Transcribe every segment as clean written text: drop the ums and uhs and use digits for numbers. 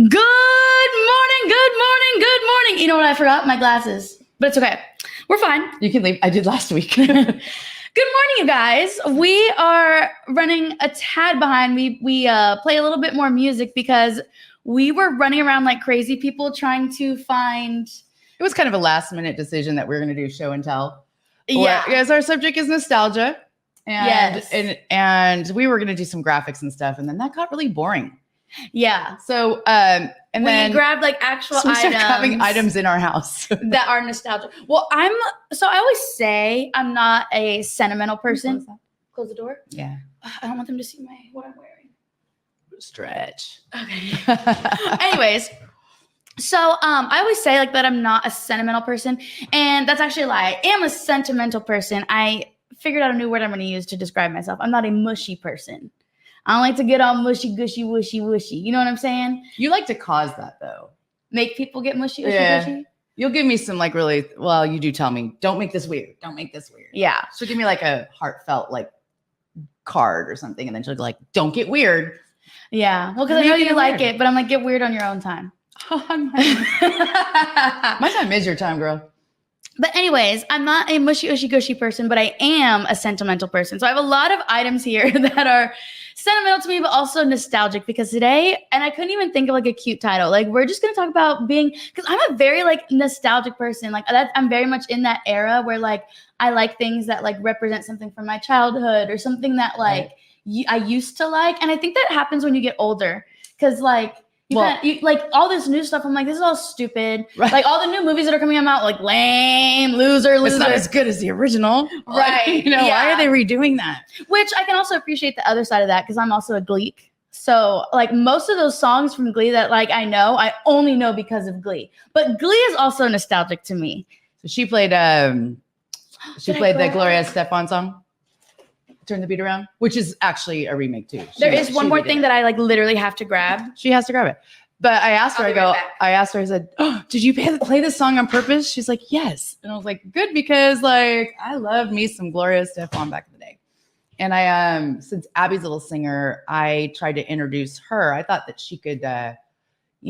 Good morning, good morning, good morning. You know what? I forgot my glasses, but it's okay. We're fine. You can leave. I did last week. Good morning, you guys. We are running a tad behind. We play a little bit more music because we were running around like crazy people trying to find. It was kind of a last minute decision that we were going to do show and tell. Yeah. Because our subject is nostalgia. And, Yes. and we were going to do some graphics and stuff. And then that got really boring. Yeah. So, and we then grabbed like actual we started items. having items in our house that are nostalgic. Well, I always say I'm not a sentimental person. Close the door. Yeah. I don't want them to see what I'm wearing. Stretch. Okay. Anyways, so I always say like that I'm not a sentimental person, and that's actually a lie. I am a sentimental person. I figured out a new word I'm going to use to describe myself. I'm not a mushy person. I don't like to get all mushy, gushy, wushy, wushy. You know what I'm saying? You like to cause that though. Make people get mushy, gushy, gushy? You'll give me some like really, well, you do tell me, don't make this weird. Don't make this weird. Yeah. She'll give me like a heartfelt like card or something. And then she'll be like, don't get weird. Yeah. Well, because I know you like it, but I'm like, get weird on your own time. My time is your time, girl. But anyways, I'm not a mushy, ushy, gushy person, but I am a sentimental person. So I have a lot of items here that are sentimental to me, but also nostalgic because today, and I couldn't even think of like a cute title. Like we're just going to talk about because I'm a very like nostalgic person. Like I'm very much in that era where like I like things that like represent something from my childhood or something that like I used to like. And I think that happens when you get older because like, you like all this new stuff. I'm like, this is all stupid. Right. Like all the new movies that are coming out, like lame, loser. It's not as good as the original. Right. Why are they redoing that? Which I can also appreciate the other side of that because I'm also a Gleek. So like most of those songs from Glee that like I only know because of Glee. But Glee is also nostalgic to me. So she played the Gloria Estefan song. Turn the Beat Around, which is actually a remake too. There is one more thing that I like literally have to grab. She has to grab it. But I asked her, I said, oh, did you play this song on purpose? She's like, yes. And I was like, good, because like I love me some Gloria Estefan back in the day. And I since Abby's a little singer, I tried to introduce her. I thought that she could be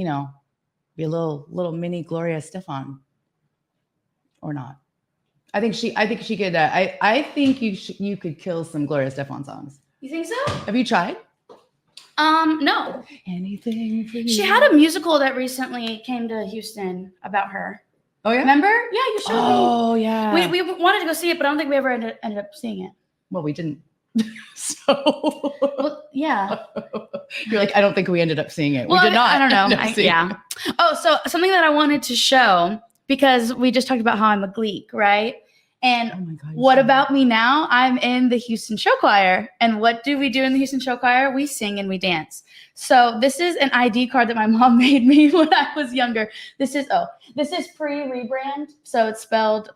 a little mini Gloria Estefan or not. I think she could. I think you could kill some Gloria Estefan songs. You think so? Have you tried? No. Anything for you. She had a musical that recently came to Houston about her. Oh yeah. Remember? Yeah, you showed me. Oh yeah. We wanted to go see it, but I don't think we ever ended up seeing it. Well, we didn't. So. Well, yeah. You're like, I don't think we ended up seeing it. Well, we did not. I don't know. Yeah. Oh, so something that I wanted to show. Because we just talked about how I'm a Gleek, right? And oh my God, what about me now? I'm in the Houston Show Choir. And what do we do in the Houston Show Choir? We sing and we dance. So this is an ID card that my mom made me when I was younger. This is pre-rebrand. So it's spelled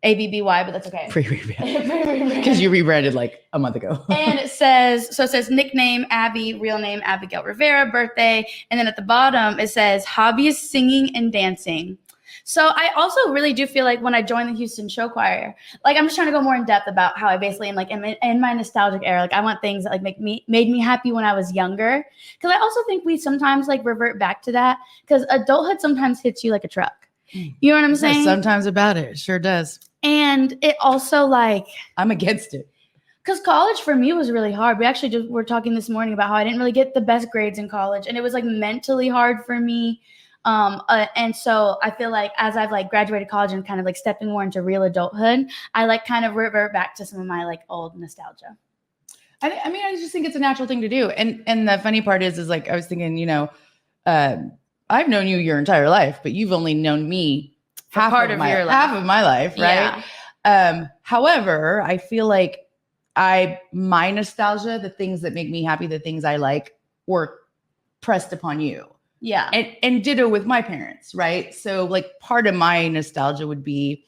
ABBY, but that's okay. Pre-rebrand. Because you rebranded like a month ago. And it says nickname Abby, real name Abigail Rivera, birthday. And then at the bottom, it says hobby is singing and dancing. So I also really do feel like when I joined the Houston Show Choir, like I'm just trying to go more in depth about how I basically am like in my nostalgic era. Like I want things that like made me happy when I was younger. Because I also think we sometimes like revert back to that because adulthood sometimes hits you like a truck. You know what I'm saying? Sometimes about it. It sure does. And it also like I'm against it. Because college for me was really hard. We actually were talking this morning about how I didn't really get the best grades in college. And it was like mentally hard for me. And so I feel like as I've like graduated college and kind of like stepping more into real adulthood, I like kind of revert back to some of my like old nostalgia. I mean, I just think it's a natural thing to do. And the funny part is like, I was thinking, I've known you your entire life, but you've only known me half of my life, right? Yeah. However, I feel like my nostalgia, the things that make me happy, the things I like, were pressed upon you. Yeah. And ditto with my parents, right? So like part of my nostalgia would be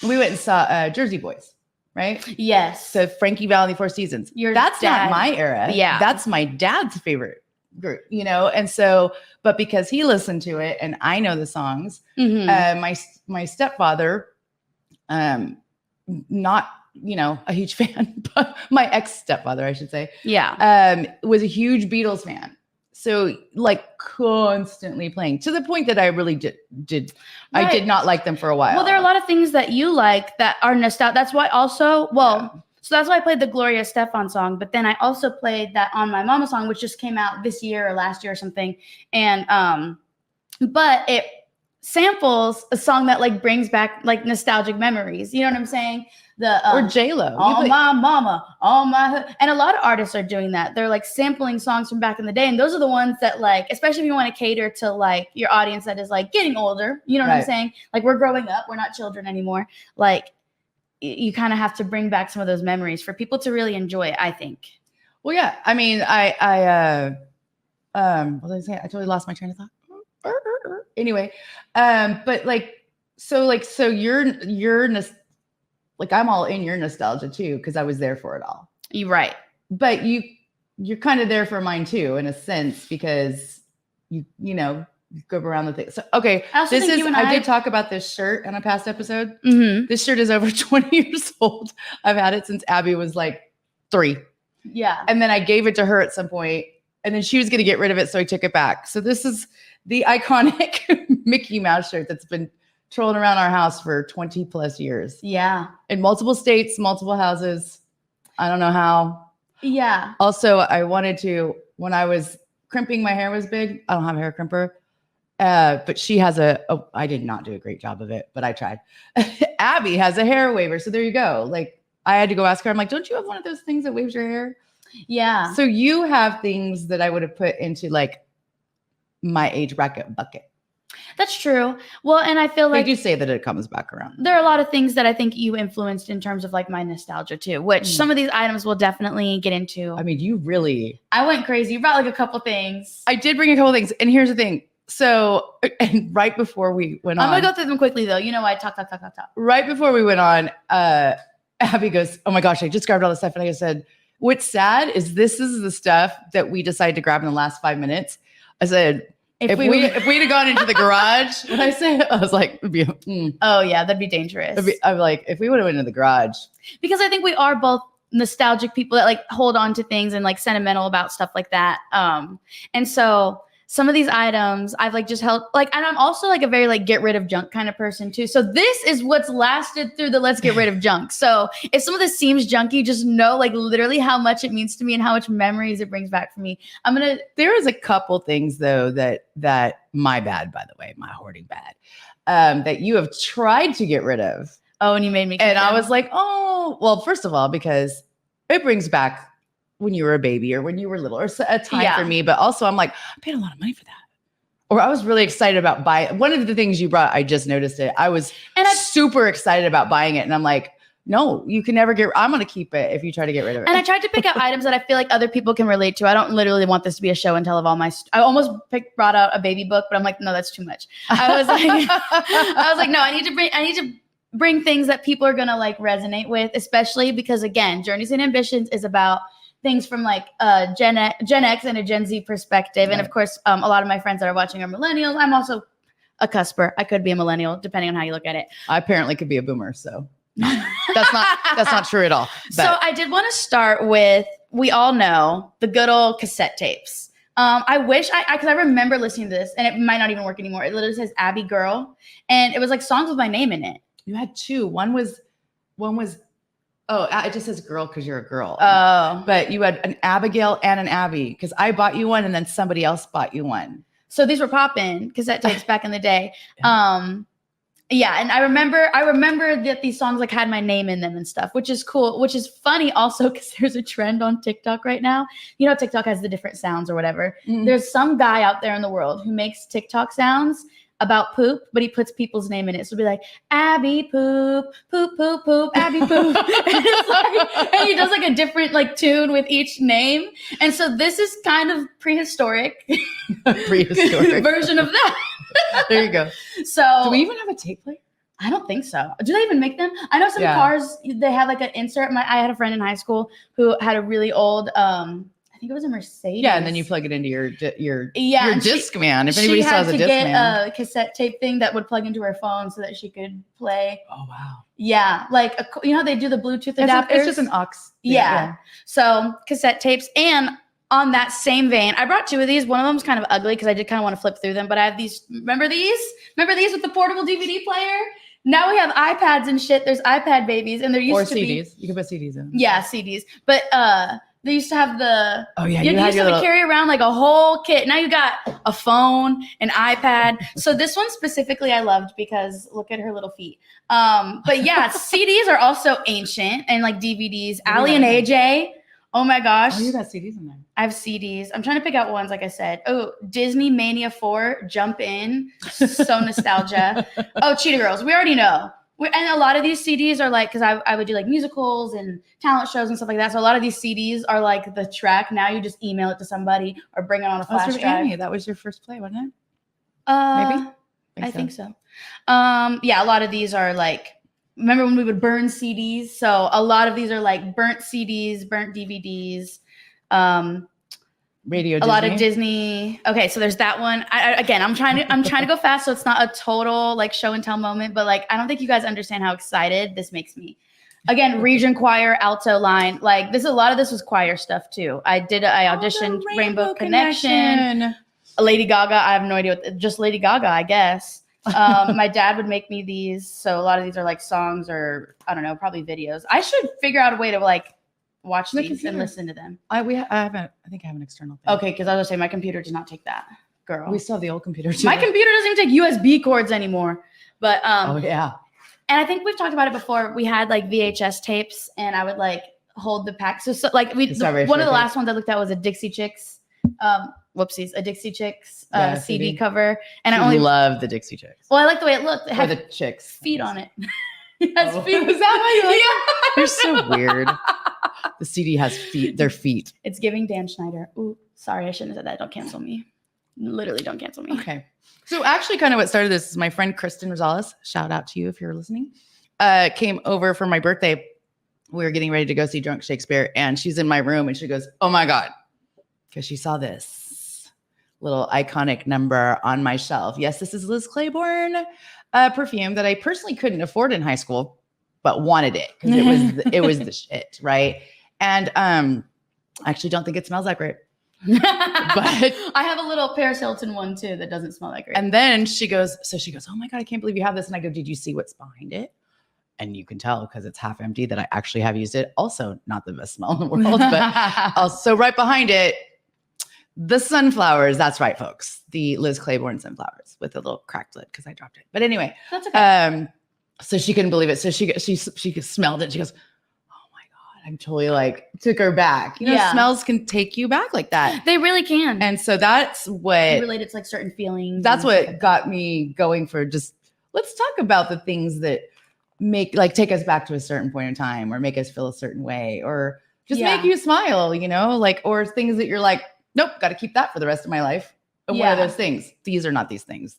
we went and saw Jersey Boys, right? Yes. So Frankie Valli and the Four Seasons. That's not my era. Yeah. That's my dad's favorite group, and so, but because he listened to it and I know the songs, my stepfather, not, a huge fan, but my ex-stepfather, I should say, was a huge Beatles fan. So like constantly playing to the point that I really did I did not like them for a while. Well, there are a lot of things that you like that are nostalgic. That's why also, so that's why I played the Gloria Estefan song, but then I also played that On My Mama song, which just came out this year or last year or something. And but it samples a song that like brings back like nostalgic memories. You know what I'm saying? Or J-Lo. On My Mama, on my, and a lot of artists are doing that. They're like sampling songs from back in the day, and those are the ones that like, especially if you want to cater to like your audience that is like getting older. You know what I'm saying? Like we're growing up, we're not children anymore. Like you kind of have to bring back some of those memories for people to really enjoy it, I think. Well, yeah. I mean, what did I say? I totally lost my train of thought. Anyway, but so you're like I'm all in your nostalgia too, because I was there for it all. You're right. But you're kind of there for mine too, in a sense, because you know, you go around the thing. So okay, I did talk about this shirt in a past episode. Mm-hmm. This shirt is over 20 years old. I've had it since Abby was like 3. Yeah. And then I gave it to her at some point, and then she was going to get rid of it, so I took it back. So this is the iconic Mickey Mouse shirt that's been trolling around our house for 20 plus years. Yeah. In multiple states, multiple houses. I don't know how. Yeah. Also, I wanted to, when I was crimping, my hair was big. I don't have a hair crimper. But she has I did not do a great job of it, but I tried. Abby has a hair waver. So there you go. Like I had to go ask her. I'm like, don't you have one of those things that waves your hair? Yeah. So you have things that I would have put into like my age bracket bucket. That's true. Well, and I feel like they do say that it comes back around. There are a lot of things that I think you influenced in terms of like my nostalgia too, which some of these items we'll definitely get into. I mean, I went crazy. You brought like a couple things. I did bring a couple things. And here's the thing. So, and right before we went on. I'm going to go through them quickly though. You know, I talk. Right before we went on, Abby goes, oh my gosh, I just grabbed all this stuff. And I said, what's sad is this is the stuff that we decided to grab in the last 5 minutes. I said, if we'd have gone into the garage, what I say, I was like, oh yeah, that'd be dangerous. I'm like, if we would have went into the garage. Because I think we are both nostalgic people that like hold on to things and like sentimental about stuff like that. And so some of these items I've like just held like, and I'm also like a very like get rid of junk kind of person too. So this is what's lasted through the let's get rid of junk. So if some of this seems junky, just know like literally how much it means to me and how much memories it brings back for me. There is a couple things though that my bad, by the way, my hoarding bad, that you have tried to get rid of. Oh, and you made me. And I was like, oh, well, first of all, because it brings back when you were a baby or when you were little or a time for me. But also I'm like, I paid a lot of money for that. Or I was really excited about buying. One of the things you brought, I just noticed it. I was super excited about buying it. And I'm like, no, you can never I'm going to keep it if you try to get rid of it. And I tried to pick out items that I feel like other people can relate to. I don't literally want this to be a show and tell of all my, I almost brought out a baby book, but I'm like, no, that's too much. I was like, no, I need to bring things that people are going to like resonate with, especially because again, Journeys and Ambitions is about things from like Gen X and a Gen Z perspective. Right. And of course, a lot of my friends that are watching are millennials. I'm also a cusper. I could be a millennial, depending on how you look at it. I apparently could be a boomer, so that's not true at all. But. So I did want to start with, we all know the good old cassette tapes. I wish because I remember listening to this, and it might not even work anymore. It literally says Abby Girl, and it was like songs with my name in it. You had 2. One was. Oh, it just says girl because you're a girl. Oh. But you had an Abigail and an Abby because I bought you one and then somebody else bought you one. So these were poppin' cassette tapes back in the day. Yeah, and I remember that these songs like had my name in them and stuff, which is cool, which is funny also because there's a trend on TikTok right now. You know, TikTok has the different sounds or whatever. Mm-hmm. There's some guy out there in the world who makes TikTok sounds about poop, but he puts people's name in it. So it'll be like, Abby poop, poop, poop, poop, Abby poop. and he does like a different like tune with each name. And so this is kind of prehistoric version of that. There you go. So do we even have a tape player? I don't think so. Do they even make them? I know some cars, they have like an insert. I had a friend in high school who had a really old, I think it was a Mercedes. Yeah, and then you plug it into your Discman. If anybody still has a Discman. She had to get a cassette tape thing that would plug into her phone so that she could play. Oh, wow. Yeah, like, you know how they do the Bluetooth adapters? It's just an aux. Yeah. So cassette tapes. And on that same vein, I brought 2 of these. One of them's kind of ugly because I did kind of want to flip through them, but I have these. Remember these? Remember these with the portable DVD player? Now we have iPads and shit. There's iPad babies, and there used to be CDs. You can put CDs in. Yeah, CDs. But they used to have the. Oh yeah, you used to carry around like a whole kit. Now you got a phone, an iPad. So this one specifically I loved because look at her little feet. But yeah, CDs are also ancient and like DVDs. Allie and AJ. Oh my gosh. Oh, you got CDs in there. I have CDs. I'm trying to pick out ones, like I said. Oh, Disney Mania 4, Jump In. So nostalgia. Oh, Cheetah Girls. We already know. And a lot of these CDs are like, because I would do like musicals and talent shows and stuff like that. So a lot of these CDs are like the track. Now you just email it to somebody or bring it on a flash drive. Annie. That was your first play, wasn't it? Maybe? I think so. Yeah, a lot of these are like, remember when we would burn CDs? So a lot of these are like burnt CDs, burnt DVDs. Radio Disney. A lot of Disney. Okay, so there's that one. Again, I'm trying to go fast, so it's not a total like show and tell moment. But like, I don't think you guys understand how excited this makes me. Again, region choir, alto line. Like this, a lot of this was choir stuff too. I auditioned Rainbow Connection. Lady Gaga. I have no idea just Lady Gaga, I guess. My dad would make me these, so a lot of these are like songs or I don't know, probably videos. I should figure out a way to like watch these and listen to them. I think I have an external thing. Okay, because I was gonna say my computer does not take that, girl. We still have the old computer too. My computer doesn't even take USB cords anymore. But oh yeah. And I think we've talked about it before. We had like VHS tapes, and I would like hold the pack. So like one of the last ones I looked at was a Dixie Chicks. A Dixie Chicks CD cover, and I only love the Dixie Chicks. Well, I like the way it looked. It had the chicks feet on it. It has feet. Is that why you like? You're so weird. The CD has feet. Their feet. It's giving Dan Schneider. Ooh, sorry, I shouldn't have said that. Don't cancel me. Literally, don't cancel me. Okay. So actually, kind of what started this is my friend Kristen Rosales. Shout out to you if you're listening. Came over for my birthday. We were getting ready to go see Drunk Shakespeare, and she's in my room, and she goes, "Oh my god," because she saw this little iconic number on my shelf. Yes, this is Liz Claiborne perfume that I personally couldn't afford in high school, but wanted it because it was the shit, right? And I actually don't think it smells that great. But I have a little Paris Hilton one too that doesn't smell that great. And then she goes, "Oh my god, I can't believe you have this." And I go, "Did you see what's behind it?" And you can tell because it's half empty that I actually have used it. Also, not the best smell in the world, but also right behind it. The sunflowers, that's right, folks. The Liz Claiborne sunflowers with a little cracked lid because I dropped it. But anyway, that's okay. So she couldn't believe it. So she smelled it. She goes, "Oh my god!" I'm totally like took her back. You know, smells can take you back like that. They really can. And so that's what related to like certain feelings. That's what got me going for just let's talk about the things that take us back to a certain point in time or make us feel a certain way or just make you smile. You know, like or things that you're like. Nope, got to keep that for the rest of my life. And one of those things. These are not these things.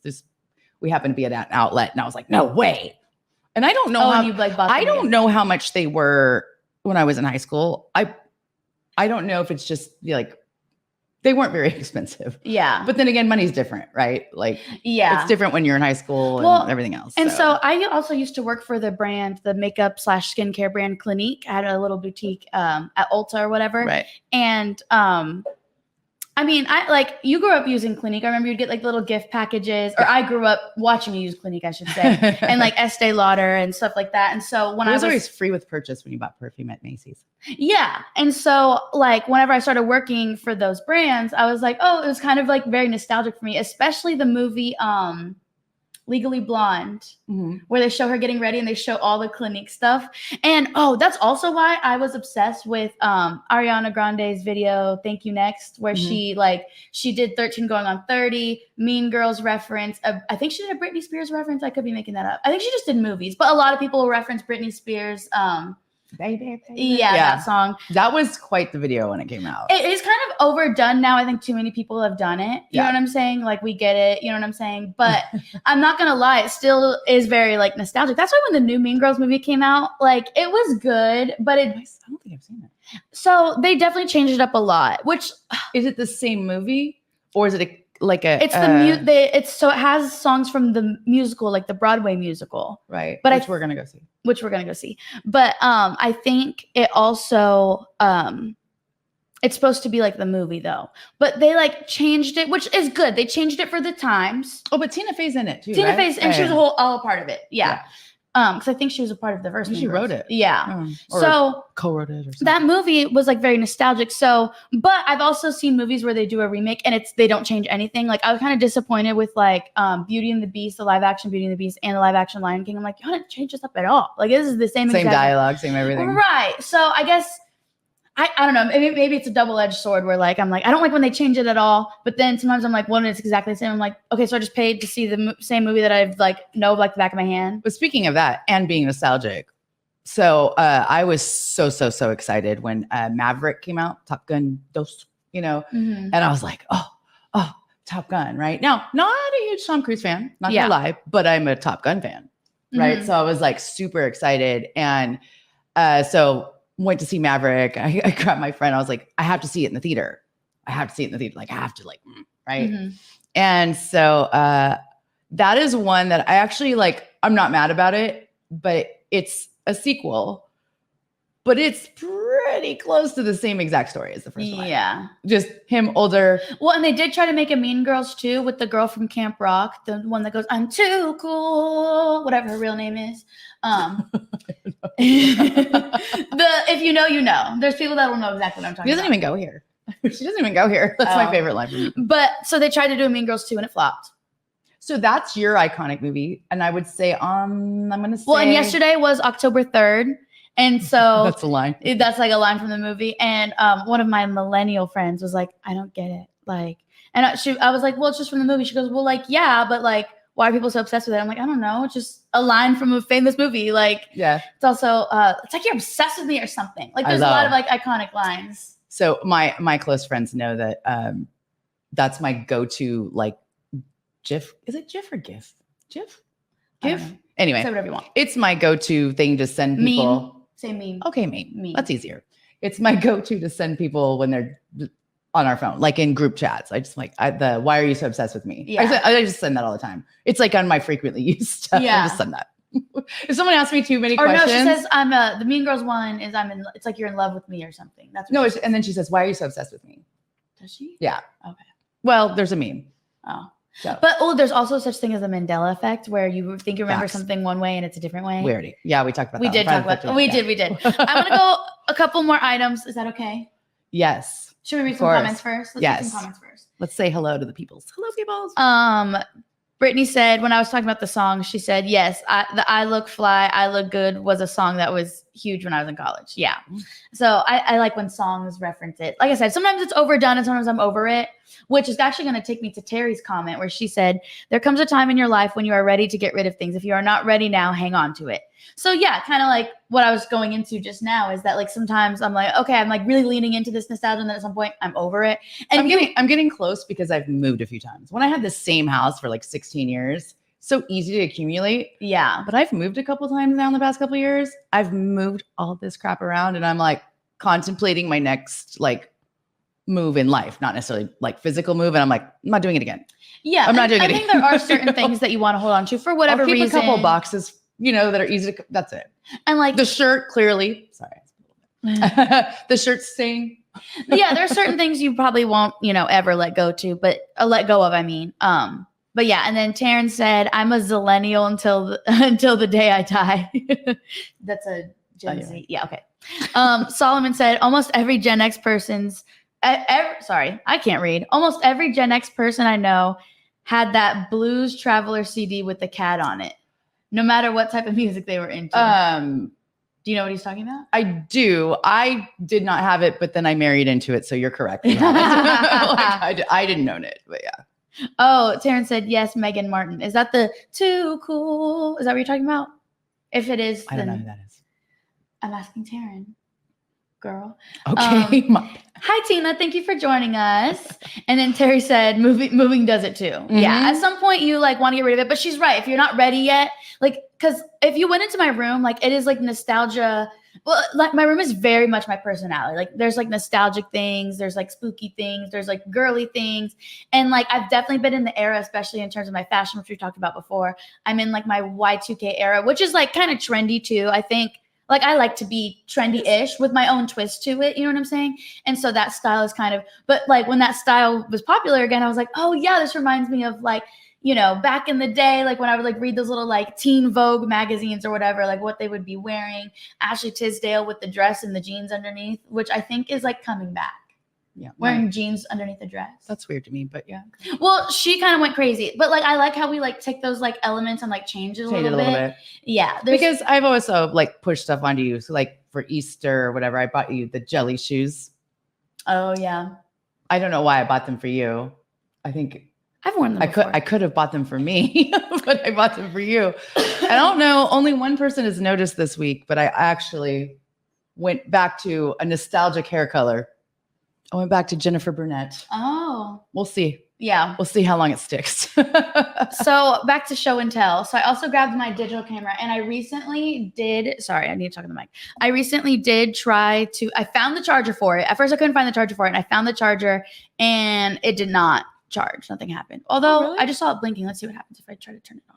We happen to be at an outlet, and I was like, no way. And I don't know I don't know how much they were when I was in high school. I don't know if it's just like they weren't very expensive. Yeah. But then again, money's different, right? Like it's different when you're in high school and everything else. And so I also used to work for the makeup / skincare brand Clinique. I had a little boutique at Ulta or whatever. Right. And I mean, you grew up using Clinique. I remember you'd get like little gift packages, or I grew up watching you use Clinique, I should say, and like Estee Lauder and stuff like that. And so when I was always free with purchase when you bought perfume at Macy's. Yeah. And so like whenever I started working for those brands, I was like, oh, it was kind of like very nostalgic for me, especially the movie Legally Blonde, where they show her getting ready and they show all the Clinique stuff. And that's also why I was obsessed with Ariana Grande's video Thank You Next, where she did 13 going on 30, Mean Girls reference. I think she did a Britney Spears reference. I could be making that up. I think she just did movies, but a lot of people will reference Britney Spears Baby. Yeah, that song. That was quite the video when it came out. It is kind of overdone now. I think too many people have done it. You know what I'm saying? Like we get it. You know what I'm saying? But I'm not going to lie. It still is very like nostalgic. That's why when the new Mean Girls movie came out, like it was good, but I don't think I've seen it. So they definitely changed it up a lot, which. Is it the same movie or is it so it has songs from the musical, like the Broadway musical. Right. But which we're going to go see. But I think it also, It's supposed to be like the movie though, but they like changed it, which is good. They changed it for the times. Oh, but Tina Fey's in it too. Tina right? Fey's, and she was all a part of it. Yeah. Because I think she was a part of the first. She wrote it. Yeah. Or so co-wrote it or something. that movie was like very nostalgic. So, but I've also seen movies where they do a remake and they don't change anything. Like I was kind of disappointed with like Beauty and the Beast, the live action Beauty and the Beast, and the live action Lion King. I'm like, you didn't change this up at all. Like this is the same dialogue, same everything. Right. So I guess I don't know. Maybe it's a double-edged sword where like I'm like I don't like when they change it at all. But then sometimes I'm like, well, it's exactly the same. I'm like, okay, so I just paid to see the same movie that I've like know like the back of my hand. But speaking of that and being nostalgic, so I was so excited when Maverick came out, Top Gun, and I was like, oh, Top Gun, right? Now, not a huge Tom Cruise fan, not gonna lie, but I'm a Top Gun fan, right? So I was like super excited, and so went to see Maverick. I grabbed my friend. I was like, I have to see it in the theater. Like, I have to right? And so that is one that I actually like. I'm not mad about it, but it's a sequel, but it's pretty close to the same exact story as the first one. Yeah. Just him older. Well, and they did try to make a Mean Girls too with the girl from Camp Rock, the one that goes, I'm too cool, whatever her real name is. If you know, you know. There's people that will know exactly what I'm talking about. She doesn't even go here. She doesn't even go here. That's my favorite line from you. But so they tried to do a Mean Girls 2 and it flopped. So that's your iconic movie. And I would say, I'm going to say. Well, and yesterday was October 3rd. And so that's a line. That's like a line from the movie. And one of my millennial friends was like, I don't get it. Like, and I was like, well, it's just from the movie. She goes, well, like, yeah, but like, why are people so obsessed with it? I'm like, I don't know. It's just a line from a famous movie. Like, yeah. It's also, it's like you're obsessed with me or something. Like, there's a lot of like iconic lines. So my close friends know that that's my go-to like GIF. Is it GIF or GIF? GIF? GIF? Anyway, say whatever you want. It's my go-to thing to send people. Meme. Say meme. Okay, meme. That's easier. It's my go-to to send people when they're on our phone, like in group chats. I just like why are you so obsessed with me? Yeah. I just send that all the time. It's like on my frequently used stuff. Yeah. I just send that. If someone asks me too many questions. Or no, she says the Mean Girls one is it's like you're in love with me or something. That's what and then she says, why are you so obsessed with me? Does she? Yeah. Okay. Well, there's a meme. Oh. So. But there's also such thing as the Mandela effect where you think you remember something one way and it's a different way. We talked about that. We did. I want to go a couple more items. Is that okay? Yes. Should we read some comments first? Let's read some comments first. Let's say hello to the peoples. Hello, peoples. Brittany said, when I was talking about the song, she said, yes, the I Look Fly, I Look Good was a song that was huge when I was in college. Yeah. So I like when songs reference it. Like I said, sometimes it's overdone and sometimes I'm over it, which is actually going to take me to Terry's comment where she said, there comes a time in your life when you are ready to get rid of things. If you are not ready now, hang on to it. So yeah, kind of like what I was going into just now is that like sometimes I'm like, okay, I'm like really leaning into this nostalgia and then at some point I'm over it. And I'm getting close because I've moved a few times. When I had the same house for like 16 years, so easy to accumulate. Yeah. But I've moved a couple times now in the past couple of years. I've moved all this crap around and I'm like contemplating my next like move in life, not necessarily like physical move. And I'm like, I'm not doing it again. Yeah. I'm not doing it again. I think there are certain things that you want to hold on to for whatever reason. A couple boxes, that are easy to, that's it. And like the shirt, clearly, sorry. The shirt's staying. Yeah, there are certain things you probably won't, ever let go of, I mean. But yeah, and then Taryn said, I'm a zillennial until the day I die. That's a Gen Z. Yeah, okay. Solomon said, almost every Gen X person's sorry, I can't read. Almost every Gen X person I know had that Blues Traveler CD with the cat on it, no matter what type of music they were into. Do you know what he's talking about? I do. I did not have it, but then I married into it. So you're correct. I didn't own it, but yeah. Oh, Taryn said, yes, Megan Martin. Is that the too cool? Is that what you're talking about? If it is, I don't know who that is. I'm asking Taryn. Girl. Okay. Hi, Tina. Thank you for joining us. And then Terry said, moving does it too. Mm-hmm. Yeah. At some point you like want to get rid of it, but she's right. If you're not ready yet, like, cause if you went into my room, like it is like nostalgia. Well, like my room is very much my personality. Like there's like nostalgic things. There's like spooky things. There's like girly things. And like, I've definitely been in the era, especially in terms of my fashion, which we talked about before. I'm in like my Y2K era, which is like kind of trendy too. I think Like I like to be trendy-ish with my own twist to it. You know what I'm saying? And so that style is kind of, but like when that style was popular again, I was like, oh yeah, this reminds me of like, you know, back in the day, like when I would like read those little like Teen Vogue magazines or whatever, like what they would be wearing. Ashley Tisdale with the dress and the jeans underneath, which I think is like coming back. Yeah, wearing jeans underneath the dress. That's weird to me, but yeah. Well, she kind of went crazy, but like I like how we like take those like elements and like change it a little bit. Yeah, because I've also like pushed stuff onto you. So like for Easter or whatever, I bought you the jelly shoes. Oh yeah. I don't know why I bought them for you. I think I've worn them before. I could have bought them for me, but I bought them for you. I don't know. Only one person has noticed this week, but I actually went back to a nostalgic hair color. I went back to Jennifer Burnett. Oh. We'll see. Yeah. We'll see how long it sticks. So back to show and tell. So I also grabbed my digital camera and I recently did, sorry, I need to talk to the mic. I recently did I found the charger for it. At first I couldn't find the charger for it and I found the charger and it did not charge. Nothing happened. Although really? I just saw it blinking. Let's see what happens if I try to turn it on.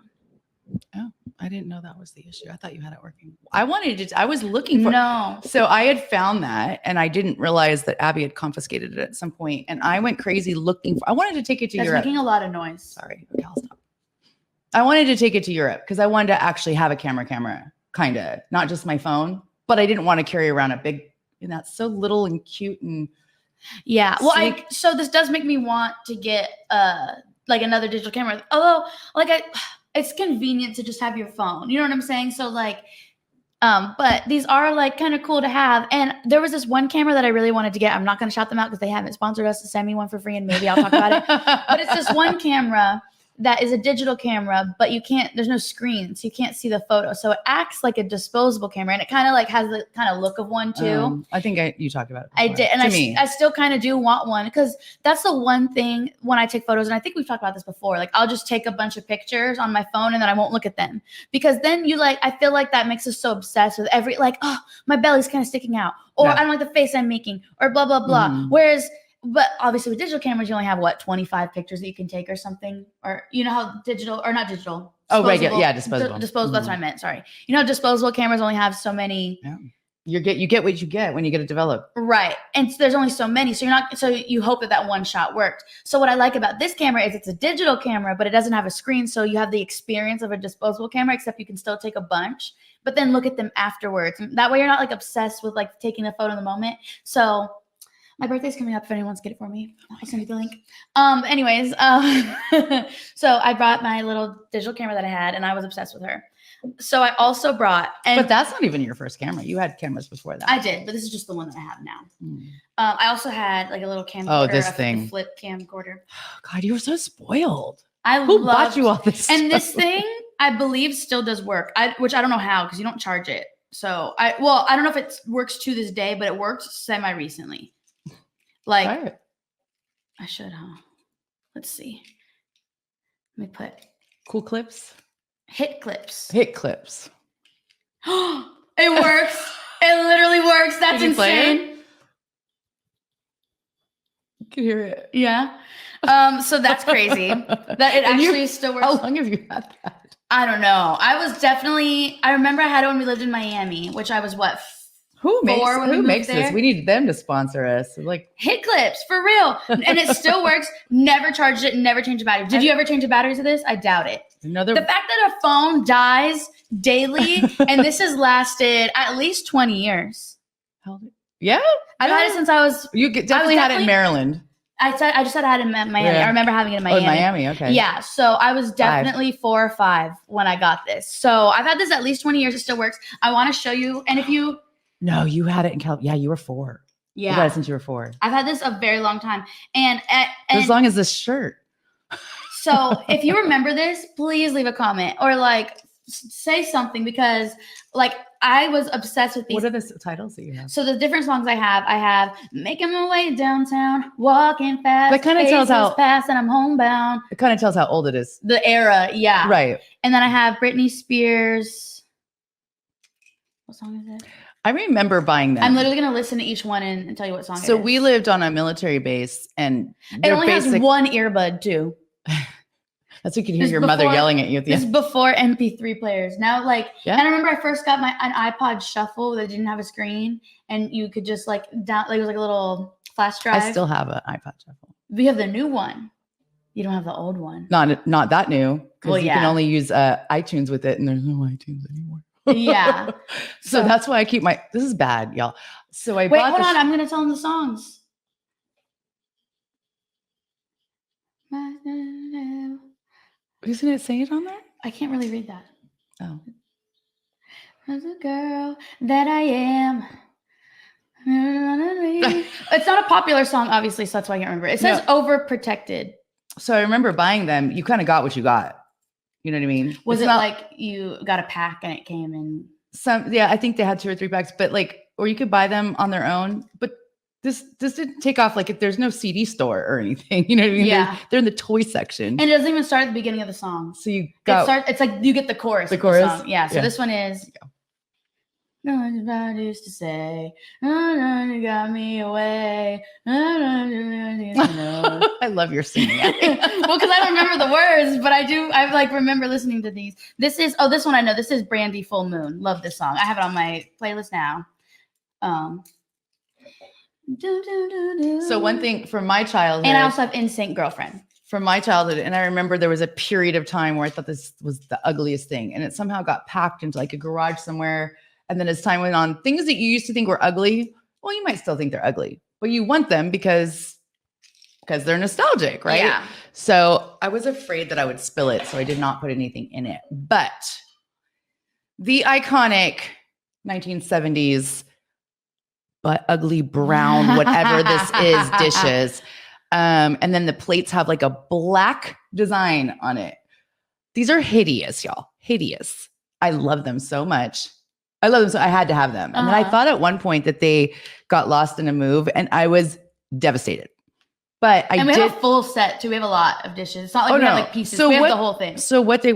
Oh, I didn't know that was the issue. I thought you had it working. I was looking for No. So I had found that and I didn't realize that Abby had confiscated it at some point. And I went crazy looking for, I wanted to take it to Europe. It's making a lot of noise. Sorry. Okay, I'll stop. I wanted to take it to Europe because I wanted to actually have a camera, kind of, not just my phone, but I didn't want to carry around a big, and that's so little and cute and yeah. Well, so this does make me want to get like another digital camera. Although like it's convenient to just have your phone. You know what I'm saying? So like, but these are like kind of cool to have. And there was this one camera that I really wanted to get. I'm not going to shout them out because they haven't sponsored us to send me one for free and maybe I'll talk about it. But it's this one camera that is a digital camera, but there's no screen, so you can't see the photo. So it acts like a disposable camera and it kind of like has the kind of look of one too. I think you talked about it before. I did. And I still kind of do want one because that's the one thing when I take photos. And I think we've talked about this before. Like I'll just take a bunch of pictures on my phone and then I won't look at them because then I feel like that makes us so obsessed with oh, my belly's kind of sticking out or I don't like the face I'm making or blah, blah, blah. Mm-hmm. But obviously with digital cameras, you only have 25 pictures that you can take or something, or you know how disposable. Oh, regular, yeah, disposable. Disposable. That's what I meant. Sorry. You know, how disposable cameras only have so many. Yeah. You get what you get when you get it developed. Right, and so there's only so many, so you hope that one shot worked. So what I like about this camera is it's a digital camera, but it doesn't have a screen, so you have the experience of a disposable camera, except you can still take a bunch, but then look at them afterwards. And that way, you're not like obsessed with like taking a photo in the moment. So. My birthday's coming up if anyone wants to get it for me. I'll send you the link. Anyways, so I brought my little digital camera that I had and I was obsessed with her. So I also brought, but that's not even your first camera. You had cameras before that. I did, but this is just the one that I have now. I also had like a little camcorder. Oh, this thing. Flip camcorder. God, you were so spoiled. Who bought you all this And stuff? this thing, I believe, still does work. Which I don't know how because you don't charge it. So I don't know if it works to this day, but it worked semi-recently. Like, right. I should, let's see. Let me put cool clips. Hit clips. It works. It literally works. That's insane. You can hear it. Yeah. So that's crazy that it actually still works. How long have you had that? I don't know. I remember I had it when we lived in Miami, which I was Who makes this? We need them to sponsor us. Like Hit clips for real. And it still works. Never charged it, never changed a battery. Did you ever change a battery to this? I doubt it. The fact that a phone dies daily and this has lasted at least 20 years. Yeah. I've had it since I was. You definitely had it in Maryland. I just said I had it in Miami. Yeah. I remember having it in Miami. Oh, Miami. Okay. Yeah. So I was definitely 4 or 5 when I got this. So I've had this at least 20 years. It still works. I want to show you. And if you. No, you had it in California. Yeah, you were 4. Yeah. You had it since you were 4. I've had this a very long time. And as long as this shirt. So if you remember this, please leave a comment or like say something because like I was obsessed with these. What are the titles that you have? So the different songs I have Making My Way Downtown, Walking Fast. That kind of tells how fast and I'm homebound. It kind of tells how old it is. The era, yeah. Right. And then I have Britney Spears. What song is it? I remember buying them. I'm literally going to listen to each one and tell you what song it is. So we lived on a military base and it only has one earbud too. That's what you can hear your mother yelling at you at the This is end. before MP3 players. Now, like, Yeah. and I remember I first got an iPod Shuffle that didn't have a screen, and you could just like down, like it was like a little flash drive. I still have an iPod Shuffle. We have the new one. You don't have the old one. Not that new, because Well, you can only use iTunes with it, and there's no iTunes anymore. Yeah. So that's why I keep my. This is bad, y'all. So I wait. bought Hold on. I'm gonna tell them the songs. Isn't it say it on there? I can't really read that. Oh. As a girl that I am. It's not a popular song, obviously, so that's why I can't remember. It says Overprotected. So I remember buying them. You kind of got what you got. You know what I mean? Was it like you got a pack and it came in? Yeah, I think they had 2 or 3 packs, but like, or you could buy them on their own. But this didn't take off. Like, if there's no CD store or anything, you know what I mean? Yeah. They're in the toy section. And it doesn't even start at the beginning of the song. So you got it's like you get the chorus. The chorus? Song. Yeah. So this one is. No, I used to say, oh, you got me away. I love your singing. Well, because I don't remember the words, but I like remember listening to these. This one I know. This is Brandy Full Moon. Love this song. I have it on my playlist now. So one thing from my childhood. And I also have NSYNC Girlfriend. From my childhood, and I remember there was a period of time where I thought this was the ugliest thing, and it somehow got packed into like a garage somewhere. And then as time went on, things that you used to think were ugly, well, you might still think they're ugly, but you want them because they're nostalgic, right? Yeah. So I was afraid that I would spill it, so I did not put anything in it. But the iconic 1970s, but ugly brown, whatever this is, dishes. And then the plates have like a black design on it. These are hideous, y'all. Hideous. I love them so much. I love them, so I had to have them. And then I thought at one point that they got lost in a move, and I was devastated. But we have a full set too. We have a lot of dishes. It's not like we have like pieces. So we have the whole thing. So what they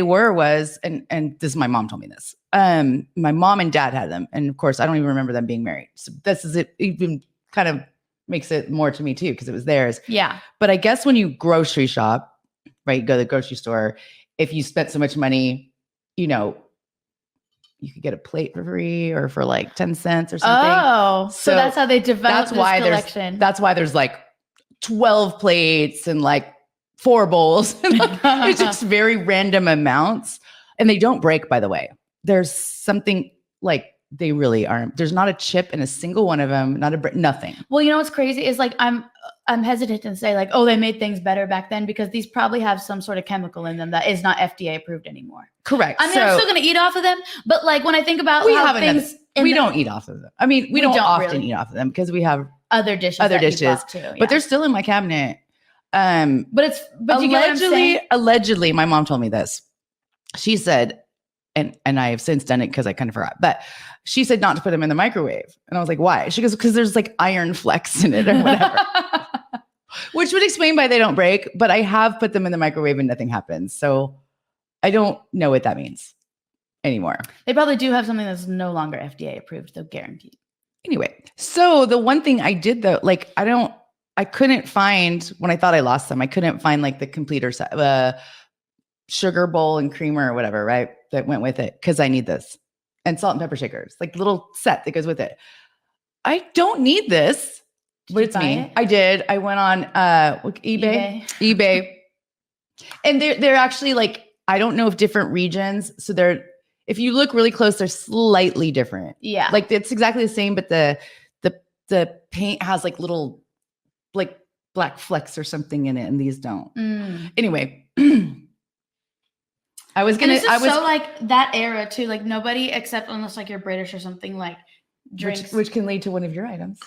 were was, and this is my mom told me this. My mom and dad had them, and of course I don't even remember them being married. So this is it. Even kind of makes it more to me too, because it was theirs. Yeah. But I guess when you grocery shop, right, go to the grocery store, if you spent so much money, you know, you could get a plate for free or for like 10 cents or something. Oh, so that's how they developed this collection. That's why there's like 12 plates and like 4 bowls. It's just very random amounts. And they don't break, by the way. There's something like they really aren't. There's not a chip in a single one of them, nothing. Well, you know what's crazy is like I'm hesitant to say like, oh, they made things better back then, because these probably have some sort of chemical in them that is not FDA approved anymore. Correct. I mean, I'm still going to eat off of them, but like when I think about we don't eat off of them. I mean, we don't often eat off of them because we have other dishes too. Yeah. But they're still in my cabinet. But allegedly, my mom told me this. She said, and I have since done it because I kind of forgot, but she said not to put them in the microwave. And I was like, why? She goes, because there's like iron flecks in it or whatever. Which would explain why they don't break, but I have put them in the microwave and nothing happens. So I don't know what that means anymore. They probably do have something that's no longer FDA approved, though, guaranteed. Anyway, so the one thing I did though, like I couldn't find, when I thought I lost them, I couldn't find like the completer sugar bowl and creamer or whatever, right? That went with it, because I need this. And salt and pepper shakers, like little set that goes with it. I don't need this, but it's me. I did. I went on eBay. And they're actually like, I don't know if different regions. So if you look really close, they're slightly different. Yeah. Like it's exactly the same, but the paint has like little like black flecks or something in it, and these don't. Anyway. I was so like that era too, like nobody except unless like you're British or something like drinks, which can lead to one of your items.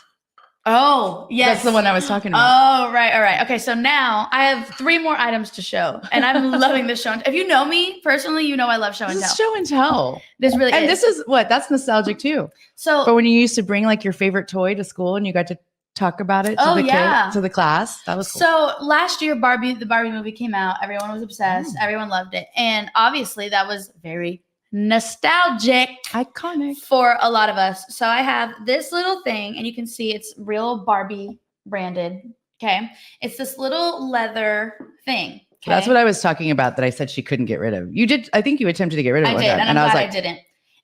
Oh, yes. That's the one I was talking about. Oh, right. All right. Okay. So now I have 3 more items to show, and I'm loving this show. If you know me personally, you know I love show and tell. Show and tell. This really and is. This is that's nostalgic too. So, but when you used to bring like your favorite toy to school and you got to talk about it to the class, that was cool. So last year, the Barbie movie came out. Everyone was obsessed. Everyone loved it. And obviously that was very nostalgic, iconic for a lot of us. So I have this little thing, and you can see it's real Barbie branded. Okay. It's this little leather thing. That's what I was talking about that I said she couldn't get rid of. You did. I think you attempted to get rid of it. I did, and I'm I was glad like, I didn't.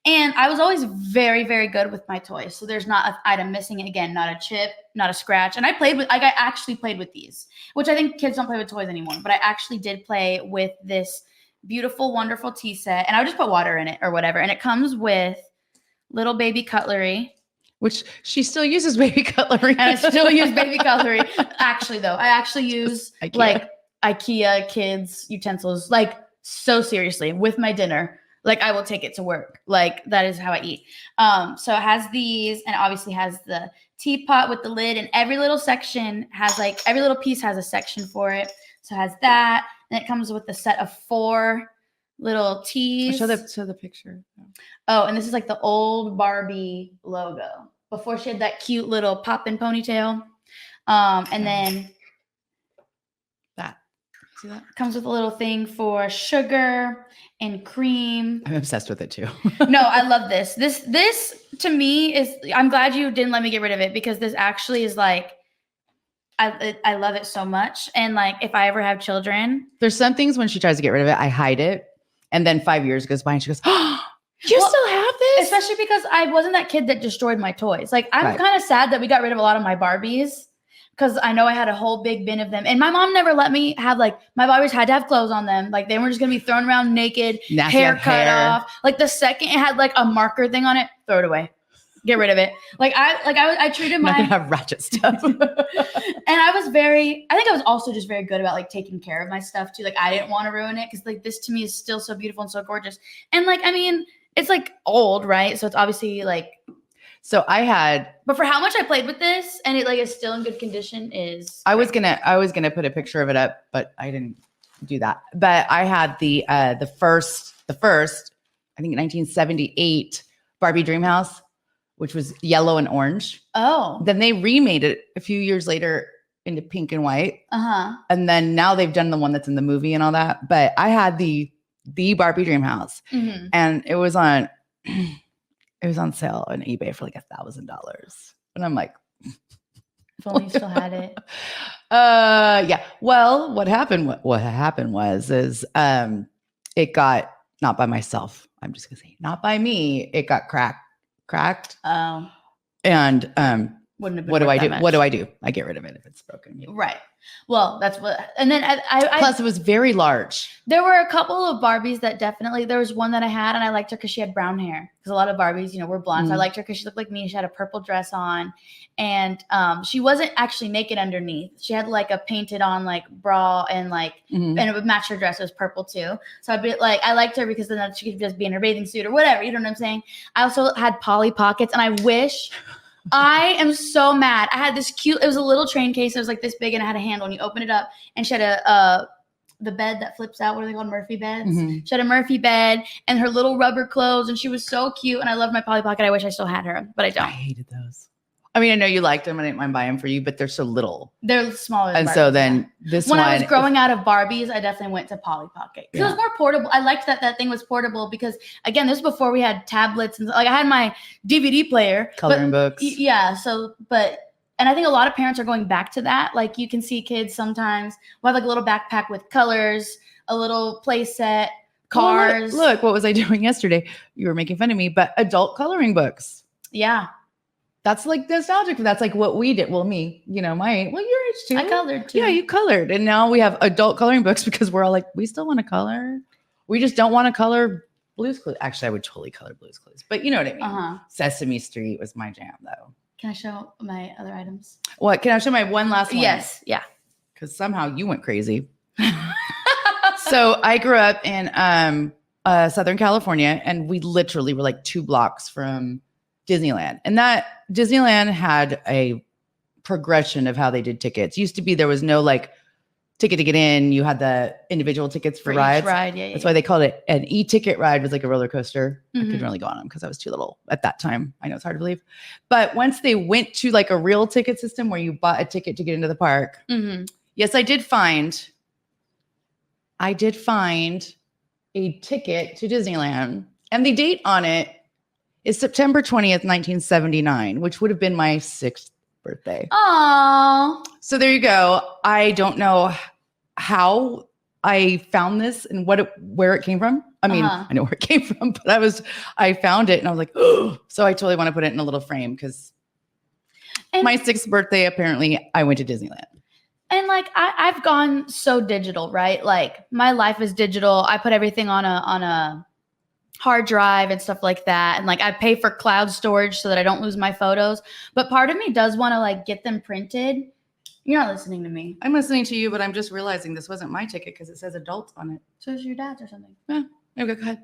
And I was always very, very good with my toys. So there's not an item missing. Again, not a chip, not a scratch. And I actually played with these, which I think kids don't play with toys anymore. But I actually did play with this beautiful, wonderful tea set. And I would just put water in it or whatever. And it comes with little baby cutlery. Which she still uses baby cutlery. And I still use baby cutlery. Actually, though, I actually use like IKEA kids utensils, like so seriously with my dinner. Like I will take it to work. Like that is how I eat. So it has these, and obviously has the teapot with the lid, and every little section has like every little piece has a section for it. So it has that, and it comes with a set of 4 little teas. Show the picture. Oh, and this is like the old Barbie logo before she had that cute little pop-in ponytail. And then that. See that? Comes with a little thing for sugar and cream. I'm obsessed with it too. No, I love this. This to me is, I'm glad you didn't let me get rid of it, because this actually is like, I love it so much. And like, if I ever have children. There's some things when she tries to get rid of it, I hide it. And then 5 years goes by and she goes, oh, you still have this? Especially because I wasn't that kid that destroyed my toys. Like I'm kind of sad that we got rid of a lot of my Barbies, because I know I had a whole big bin of them. And my mom never let me have, like, my Barbies had to have clothes on them. Like they were just going to be thrown around naked, hair cut off. Like the second it had like a marker thing on it, throw it away. Get rid of it. I treated my. Not gonna have ratchet stuff. And I think I was also just very good about like taking care of my stuff too. Like I didn't want to ruin it, because like this to me is still so beautiful and so gorgeous. And like, I mean, it's like old, right? So it's obviously like. So I had. But for how much I played with this, and it like is still in good condition, is. I was gonna put a picture of it up, but I didn't do that. But I had the first, I think 1978 Barbie Dream House, which was yellow and orange. Oh. Then they remade it a few years later into pink and white. Uh-huh. And then now they've done the one that's in the movie and all that. But I had the Barbie Dream House. Mm-hmm. And it was on sale on eBay for like $1,000. And I'm like, if only you still had it. Yeah. Well, what happened was it got, not by myself, I'm just gonna say, not by me, it got cracked. Oh. And wouldn't have been what do I do? much. What do I do? I get rid of it if it's broken. Right. Well, that's what. And then Plus, it was very large. There were a couple of Barbies that definitely. There was one that I had, and I liked her because she had brown hair. Because a lot of Barbies, were blonde. So I liked her because she looked like me. She had a purple dress on, and she wasn't actually naked underneath. She had like a painted on like bra and like, and it would match her dress. It was purple too. So I'd be like, I liked her because then she could just be in her bathing suit or whatever. You know what I'm saying? I also had Polly Pockets, and I wish. I am so mad. I had this cute, it was a little train case. It was like this big, and it had a handle, and you open it up, and she had the bed that flips out. What are they called? Murphy beds. She had a Murphy bed and her little rubber clothes, and she was so cute. And I loved my Polly Pocket. I wish I still had her, but I don't. I hated those. I mean, I know you liked them. I didn't mind buying them for you, but they're so little. They're smaller. And Barbies, so then this when one. I was growing out of Barbies, I definitely went to Polly Pocket. Because it was more portable. I liked that thing was portable because, again, this was before we had tablets. And like I had my DVD player. Coloring books. Yeah. So, and I think a lot of parents are going back to that. Like you can see kids sometimes will have like a little backpack with colors, a little play set, cars. Well, look, what was I doing yesterday? You were making fun of me, but adult coloring books. Yeah. That's like nostalgic. That's like what we did. Well, me, your age too. I colored too. Yeah, you colored. And now we have adult coloring books because we're all like, we still want to color. We just don't want to color Blue's Clues. Actually, I would totally color Blue's Clues. But you know what I mean? Uh-huh. Sesame Street was my jam though. Can I show my other items? What? Can I show my one last one? Yes. Yeah. Because somehow you went crazy. So I grew up in Southern California, and we literally were like 2 blocks from Disneyland. And that Disneyland had a progression of how they did tickets. Used to be there was no like ticket to get in. You had the individual tickets for rides. Ride, yeah. That's why they called it an e-ticket ride. Was like a roller coaster. I couldn't really go on them because I was too little at that time. I know it's hard to believe. But once they went to like a real ticket system where you bought a ticket to get into the park. Yes, I did find a ticket to Disneyland, and the date on it is September 20th, 1979, which would have been my 6th birthday. Aww. So there you go. I don't know how I found this and where it came from. I mean, I know where it came from, but I found it and I was like, oh, so I totally want to put it in a little frame because my 6th birthday, apparently I went to Disneyland. And like, I've gone so digital, right? Like my life is digital. I put everything on a hard drive and stuff like that. And like, I pay for cloud storage so that I don't lose my photos. But part of me does want to like get them printed. You're not listening to me. I'm listening to you, but I'm just realizing this wasn't my ticket because it says adults on it. So it's your dad's or something. Yeah. Okay, go ahead.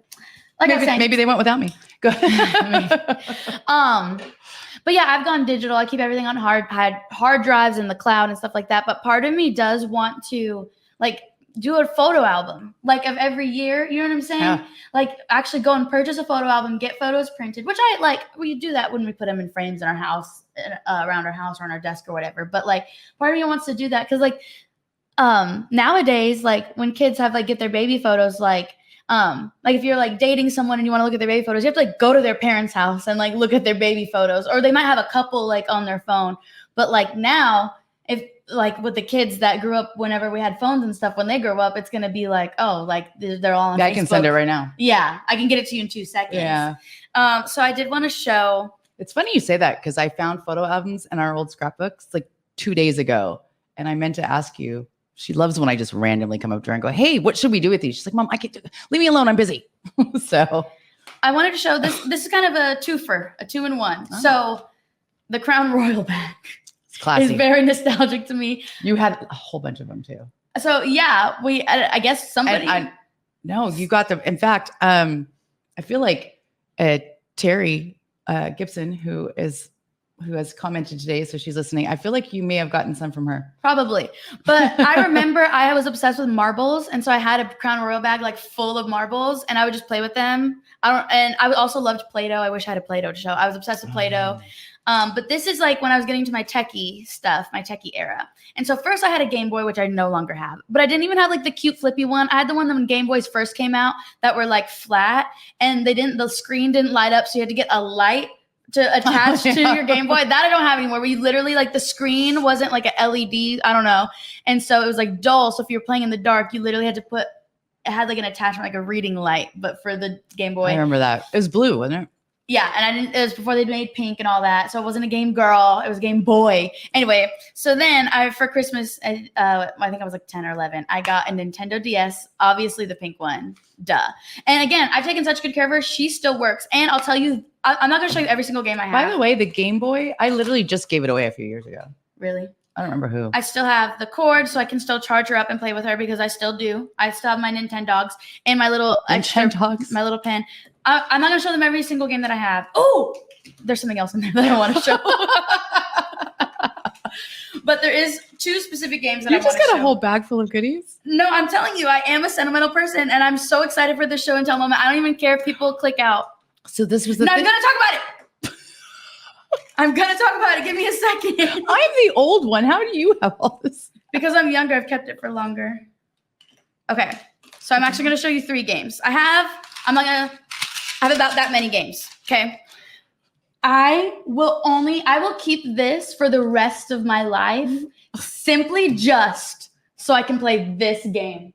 Like I was saying, maybe they went without me. Go ahead. But yeah, I've gone digital. I keep everything on hard drives in the cloud and stuff like that. But part of me does want to like do a photo album, like of every year. You know what I'm saying? Yeah. Like actually go and purchase a photo album, get photos printed, which I like. We do that when we put them in frames in our house, around our house or on our desk or whatever. But like part of me wants to do that because like nowadays, like when kids have like get their baby photos, like if you're like dating someone and you want to look at their baby photos, you have to like go to their parents' house and like look at their baby photos, or they might have a couple like on their phone. But like now, if like with the kids that grew up whenever we had phones and stuff, when they grow up, it's going to be like, oh, like they're all on Facebook. I can send it right now. Yeah. I can get it to you in 2 seconds. Yeah. So I did want to show. It's funny you say that because I found photo albums in our old scrapbooks like 2 days ago. And I meant to ask you, she loves when I just randomly come up to her and go, hey, what should we do with these? She's like, Mom, I can't do it. Leave me alone. I'm busy. So I wanted to show this. This is kind of a twofer, a 2-in-1. Oh. So the Crown Royal bag. It's classy. It's very nostalgic to me. You had a whole bunch of them too. So yeah, I guess somebody. No, you got them. In fact, I feel like Terry Gibson, who has commented today, so she's listening. I feel like you may have gotten some from her. Probably. But I remember I was obsessed with marbles. And so I had a Crown Royal bag like full of marbles and I would just play with them. And I also loved Play-Doh. I wish I had a Play-Doh to show. I was obsessed with Play-Doh. But this is like when I was getting to my techie stuff, my techie era. And so first I had a Game Boy, which I no longer have. But I didn't even have like the cute flippy one. I had the one that when Game Boys first came out that were like flat and the screen didn't light up. So you had to get a light to attach to your Game Boy. That I don't have anymore. Where you literally like the screen wasn't like a LED. I don't know. And so it was like dull. So if you're playing in the dark, you literally had to it had like an attachment, like a reading light, but for the Game Boy. I remember that. It was blue, wasn't it? Yeah. And it was before they made pink and all that. So it wasn't a Game Girl. It was a Game Boy. Anyway. So then for Christmas, I think I was like 10 or 11, I got a Nintendo DS, obviously the pink one. Duh. And again, I've taken such good care of her. She still works. And I'll tell you, I'm not going to show you every single game I have. By the way, the Game Boy, I literally just gave it away a few years ago. Really? I don't remember who. I still have the cord, so I can still charge her up and play with her because I still do. I still have my Nintendogs and my little my little pen. I'm not going to show them every single game that I have. Oh, there's something else in there that I want to show. But there is 2 specific games that I want to show. You just got a whole bag full of goodies? No, I'm telling you, I am a sentimental person, and I'm so excited for this show and tell moment. I don't even care if people click out. So this was the thing. I'm going to talk about it. I'm going to talk about it. Give me a second. I'm the old one. How do you have all this? Because I'm younger, I've kept it for longer. Okay. So I'm actually going to show you 3 games. I have about that many games. Okay. I will keep this for the rest of my life simply just so I can play this game.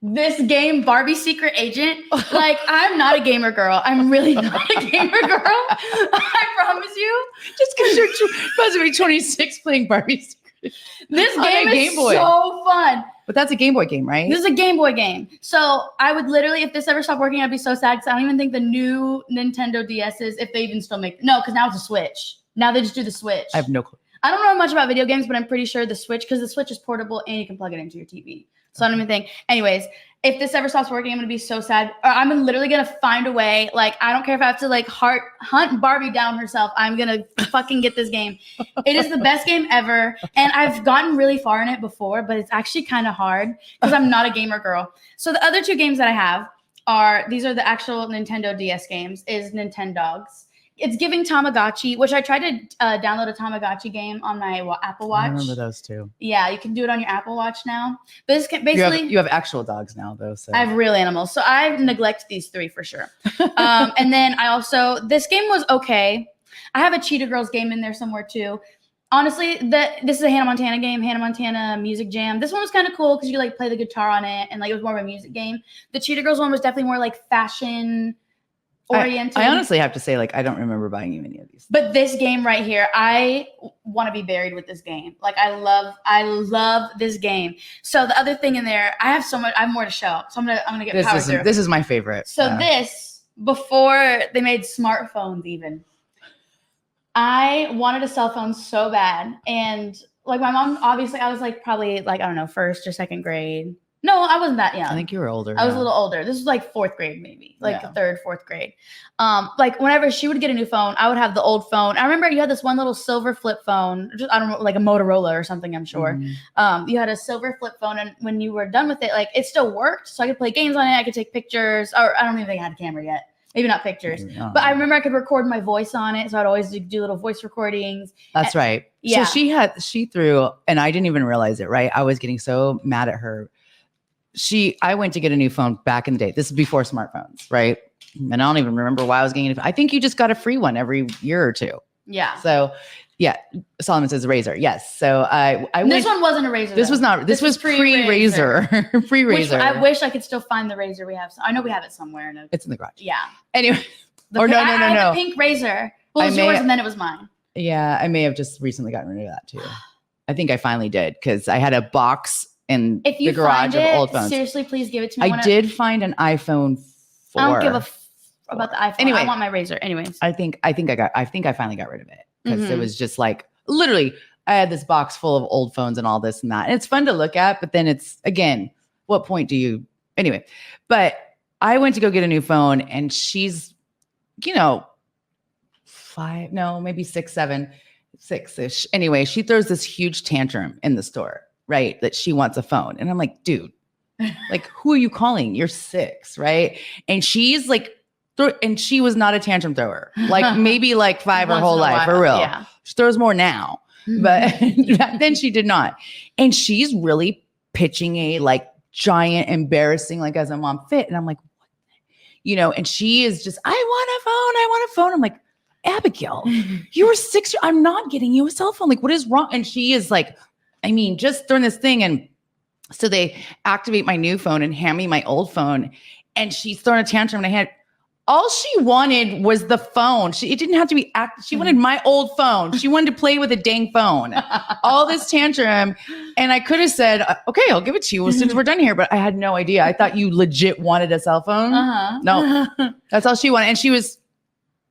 This game, Barbie Secret Agent. Like, I'm not a gamer girl. I'm really not a gamer girl. I promise you. Just because you're supposed to be 26 playing Barbie Secret. This game is so fun. But that's a Game Boy game, right? This is a Game Boy game. So I would literally, if this ever stopped working, I'd be so sad because I don't even think the new Nintendo DSs, if they even still make, no, because now it's a Switch. Now they just do the Switch. I have no clue. I don't know much about video games, but I'm pretty sure the Switch, because the Switch is portable and you can plug it into your TV. So I don't even think. Anyways, if this ever stops working, I'm going to be so sad. Or I'm literally going to find a way. Like, I don't care if I have to like hunt Barbie down herself. I'm going to fucking get this game. It is the best game ever. And I've gotten really far in it before, but it's actually kind of hard because I'm not a gamer girl. So the other 2 games that I have these are the actual Nintendo DS games, is Nintendogs. It's giving Tamagotchi, which I tried to download a Tamagotchi game on my Apple Watch. I remember those too. Yeah, you can do it on your Apple Watch now. But this can, basically, you have actual dogs now, though. So I have real animals. So I neglect these 3 for sure. And then this game was okay. I have a Cheetah Girls game in there somewhere too. Honestly, this is a Hannah Montana game, Hannah Montana Music Jam. This one was kind of cool because you like play the guitar on it, and like it was more of a music game. The Cheetah Girls one was definitely more like fashion oriented. I honestly have to say, like, I don't remember buying you any of these. But this game right here, I want to be buried with this game. Like I love this game. So the other thing in there, I have more to show. So I'm gonna get power through. This is my favorite. So this, before they made smartphones even, I wanted a cell phone so bad. And like my mom, obviously I was like probably like, I don't know, first or second grade. No, I wasn't that young. I think you were older. I was a little older. This was like fourth grade, maybe like third, fourth grade. Like whenever she would get a new phone, I would have the old phone. I remember you had this one little silver flip phone, just, I don't know, like a Motorola or something, I'm sure. Mm-hmm. You had a silver flip phone, and when you were done with it, like it still worked. So I could play games on it. I could take pictures, or I don't even think I had a camera yet. Maybe not pictures, but I remember I could record my voice on it. So I'd always do little voice recordings. That's right. Yeah. So she threw, and I didn't even realize it, right? I was getting so mad at her. I went to get a new phone back in the day. This is before smartphones, right? And I don't even remember why I was getting it. I think you just got a free one every year or two. Yeah. So yeah, Solomon says Razor. Yes. So I this one wasn't a Razor. This was not. This was pre-Razor. Pre-Razor. I wish I could still find the Razor we have. I know we have it somewhere. It's in the garage. Yeah. Anyway. No. The pink Razor. Well, it was yours, and then it was mine. Yeah, I may have just recently gotten rid of that too. I think I finally did, because I had a box in the garage of old phones. Seriously, please give it to me. I did find an iPhone 4. I don't give a about the iPhone. Anyway, I want my Razor. Anyways, I think I finally got rid of it, because it was just like literally I had this box full of old phones and all this and that. And it's fun to look at, but then it's, again, what point do you anyway? But I went to go get a new phone, and she's, maybe 6, 7, 6-ish. Anyway, she throws this huge tantrum in the store, right? That she wants a phone. And I'm like, dude, like, who are you calling? You're 6, right? And she's like, and she was not a tantrum thrower. Like maybe like 5 her whole life, for real. Yeah. She throws more now, but back then she did not. And she's really pitching a like giant, embarrassing, like as a mom fit. And I'm like, what? And she is just, I want a phone. I'm like, Abigail, you were 6. I'm not getting you a cell phone. Like, what is wrong? And she is like, I mean, just throwing this thing. And so they activate my new phone and hand me my old phone. And she's throwing a tantrum. And all she wanted was the phone. It didn't have to be she wanted my old phone. She wanted to play with a dang phone. All this tantrum. And I could have said, okay, I'll give it to you as soon as we're done here. But I had no idea. I thought you legit wanted a cell phone. No, that's all she wanted. And she was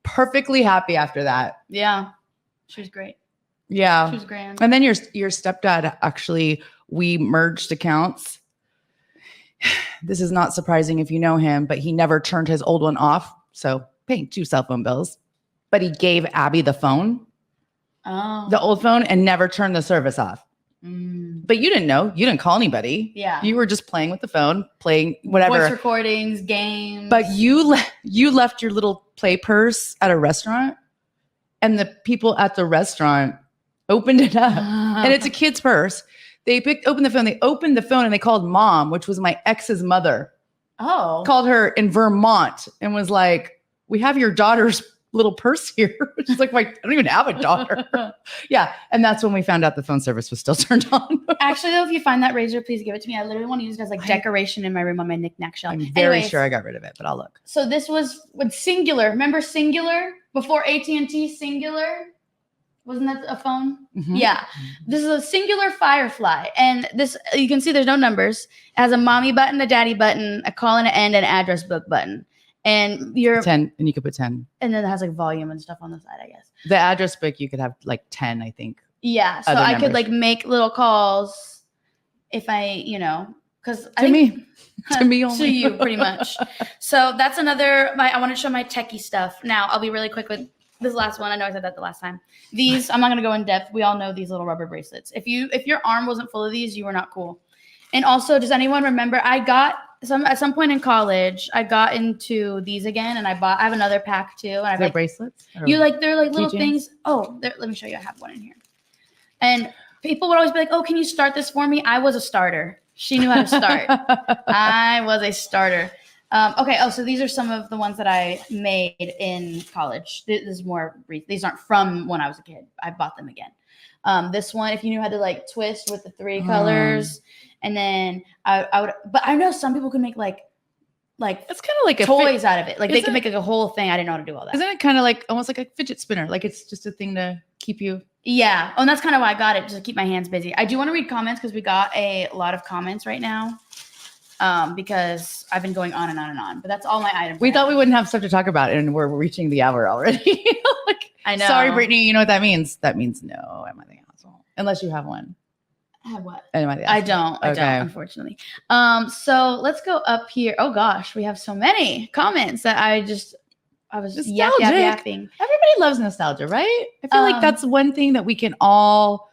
perfectly happy after that. Yeah. She was great. Yeah. She was grand. And then your stepdad, actually, we merged accounts. This is not surprising if you know him, but he never turned his old one off. So paying 2 cell phone bills, but he gave Abby the phone, the old phone, and never turned the service off. But you didn't know. You didn't call anybody. Yeah. You were just playing with the phone, playing whatever. Voice recordings, games. But you left your little play purse at a restaurant, and the people at the restaurant opened it up. And it's a kid's purse. They opened the phone, and they called mom, which was my ex's mother. Oh. Called her in Vermont and was like, we have your daughter's little purse here. She's like, I don't even have a daughter. Yeah. And that's when we found out the phone service was still turned on. Actually, though, if you find that Razor, please give it to me. I literally want to use it as like decoration in my room on my knick-knack shelf. I'm very sure I got rid of it, but I'll look. So this was with Singular. Remember Singular? Before AT&T Singular? Wasn't that a phone? Mm-hmm. Yeah. This is a Singular Firefly. And this, you can see there's no numbers. It has a mommy button, a daddy button, a call and an end, and an address book button. And you're 10, and you could put 10. And then it has like volume and stuff on the side, I guess. The address book, you could have like 10, I think. Yeah. So I could like make little calls if I, because to me only. To you, pretty much. So that's another, I want to show my techie stuff. Now, I'll be really quick with this last one. I know I said that the last time. These, I'm not going to go in depth. We all know these little rubber bracelets. If your arm wasn't full of these, you were not cool. And also, does anyone remember, at some point in college, I got into these again, and I have another pack too. And they're bracelets? They're like little things. Oh, let me show you. I have one in here. And people would always be like, oh, can you start this for me? I was a starter. She knew how to start. I was a starter. Okay. Oh, so these are some of the ones that I made in college. These aren't from when I was a kid. I bought them again. This one, if you knew how to like twist with the 3 colors, and then I would. But I know some people can make like it's kind of like toys out of it. Like they can make like a whole thing. I didn't know how to do all that. Isn't it kind of like almost like a fidget spinner? Like it's just a thing to keep you. Yeah. Oh, and that's kind of why I got it, just to keep my hands busy. I do want to read comments because we got a lot of comments right now. Because I've been going on and on and on, but that's all my items. We thought we wouldn't have stuff to talk about, and we're reaching the hour already. Like, I know. Sorry, Brittany. You know what that means? That means no. Am I the asshole? Unless you have one. I have what? Am I the asshole? I don't, unfortunately. So let's go up here. Oh gosh, we have so many comments that I was yapping. Everybody loves nostalgia, right? I feel like that's one thing that we can all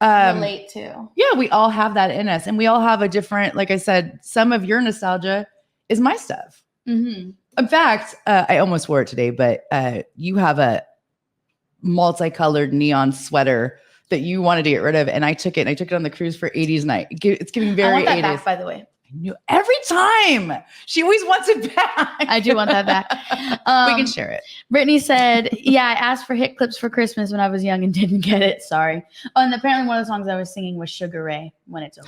relate to. Yeah, we all have that in us, and we all have a different, like I said, some of your nostalgia is my stuff. Mm-hmm. In fact, I almost wore it today, but you have a multicolored neon sweater that you wanted to get rid of, and I took it on the cruise for 80s night. It's giving very I want that 80s. back, by the way. I knew every time. She always wants it back. I do want that back. We can share it. Brittany said, yeah, I asked for hit clips for Christmas when I was young and didn't get it. Sorry. Oh, and apparently one of the songs I was singing was Sugar Ray, When It's Over.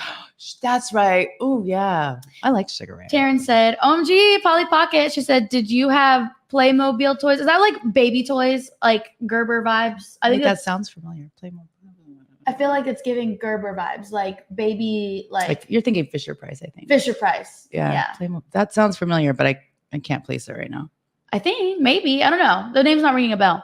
That's right. Oh, yeah. I like Sugar Ray. Taryn said, OMG, Polly Pocket. She said, did you have Playmobil toys? Is that like baby toys, like Gerber vibes? I think that sounds familiar. Playmobil. I feel like it's giving Gerber vibes, like baby, like you're thinking Fisher Price, I think. Fisher Price. Yeah. That sounds familiar, but I can't place it right now. I think maybe. I don't know. The name's not ringing a bell.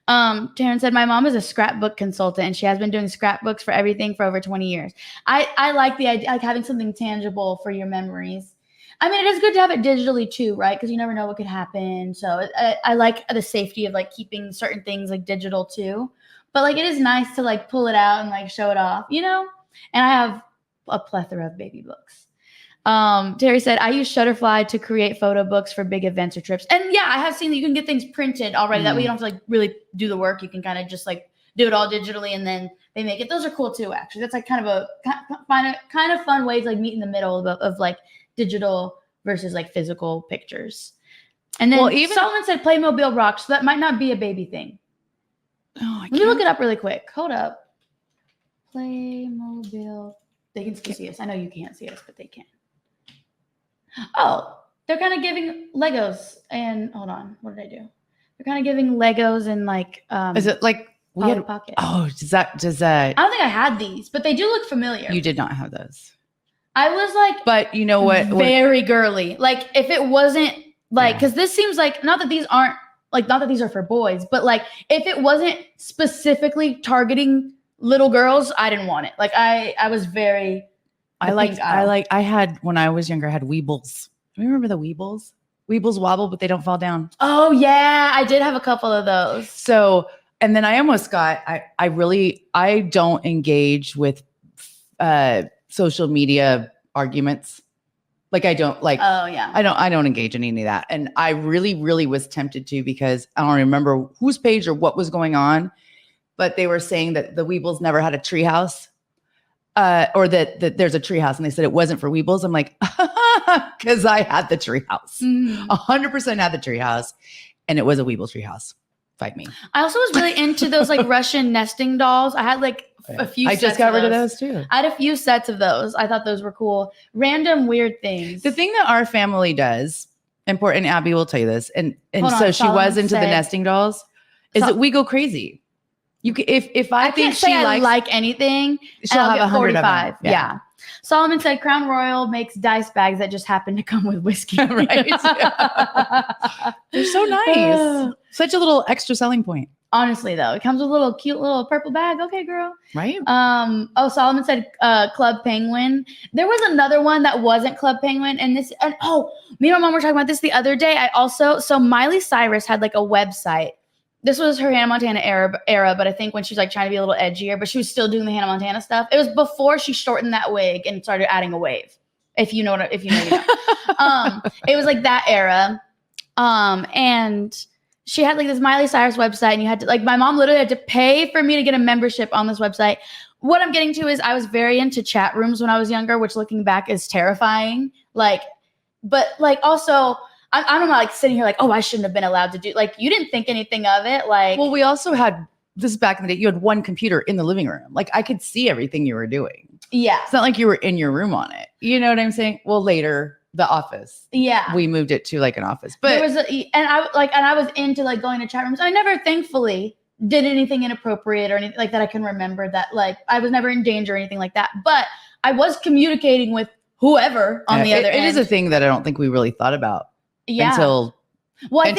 Taryn said, my mom is a scrapbook consultant and she has been doing scrapbooks for everything for over 20 years. I like the idea, like having something tangible for your memories. I mean, it is good to have it digitally too, right? Because you never know what could happen. So I like the safety of like keeping certain things like digital too. But like, it is nice to like pull it out and like show it off, you know? And I have a plethora of baby books. Terry said, I use Shutterfly to create photo books for big events or trips. And yeah, I have seen that you can get things printed already. That way you don't have to like really do the work. You can kind of just like do it all digitally and then they make it. Those are cool too, actually. That's like kind of a fun way to like meet in the middle of like digital versus like physical pictures. And then Solomon said Playmobil rocks. So that might not be a baby thing. Oh, Let me look it up really quick. Hold up. Playmobil. They can still see us. I know you can't see us, but they can. Oh, they're kind of giving Legos and hold on. What did I do? They're kind of giving Legos and like is it like we had Pocket. Oh, does that I don't think I had these, but they do look familiar. You did not have those. I was like, but you know what? Very girly. Like if it wasn't like, because this seems like not that these are for boys, but like if it wasn't specifically targeting little girls, I didn't want it. Like I was very. I had when I was younger. I had Weebles. Do you remember the Weebles? Weebles wobble, but they don't fall down. Oh yeah, I did have a couple of those. So, and then I almost got. I don't engage with social media arguments. Like I don't like. Oh yeah. I don't engage in any of that. And I really, really was tempted to because I don't remember whose page or what was going on, but they were saying that the Weebles never had a treehouse. Or that there's a treehouse, and they said it wasn't for Weebles. I'm like, because I had the treehouse, 100% had the treehouse, and it was a Weebles treehouse. Fight me. I also was really into those like Russian nesting dolls. I had like a few. I just got rid of those too. I had a few sets of those. I thought those were cool. Random weird things. The thing that our family does, and Abby will tell you this, and Hold so on, she was into the nesting dolls, is that we go crazy. You can, if I think can't say I like anything, she'll have 145. Yeah. Solomon said Crown Royal makes dice bags that just happen to come with whiskey. Right. They're so nice. Such a little extra selling point. Honestly, though, it comes with a little cute little purple bag. Okay, girl. Right. Solomon said Club Penguin. There was another one that wasn't Club Penguin, me and my mom were talking about this the other day. So Miley Cyrus had like a website. This was her Hannah Montana era, but I think when she was like trying to be a little edgier, but she was still doing the Hannah Montana stuff. It was before she shortened that wig and started adding a wave. If you know, you know. It was like that era. And she had like this Miley Cyrus website, and you had to like, my mom literally had to pay for me to get a membership on this website. What I'm getting to is I was very into chat rooms when I was younger, which looking back is terrifying. But also, I'm not like sitting here like, oh, I shouldn't have been allowed to do, like, you didn't think anything of it. Like, well, we also had this is back in the day, you had one computer in the living room. Like I could see everything you were doing. Yeah. It's not like you were in your room on it. You know what I'm saying? Well, later the office. Yeah. We moved it to like an office. But there was and I was into like going to chat rooms. I never thankfully did anything inappropriate or anything like that. I can remember that. Like I was never in danger or anything like that. But I was communicating with whoever on the other end. It is a thing that I don't think we really thought about until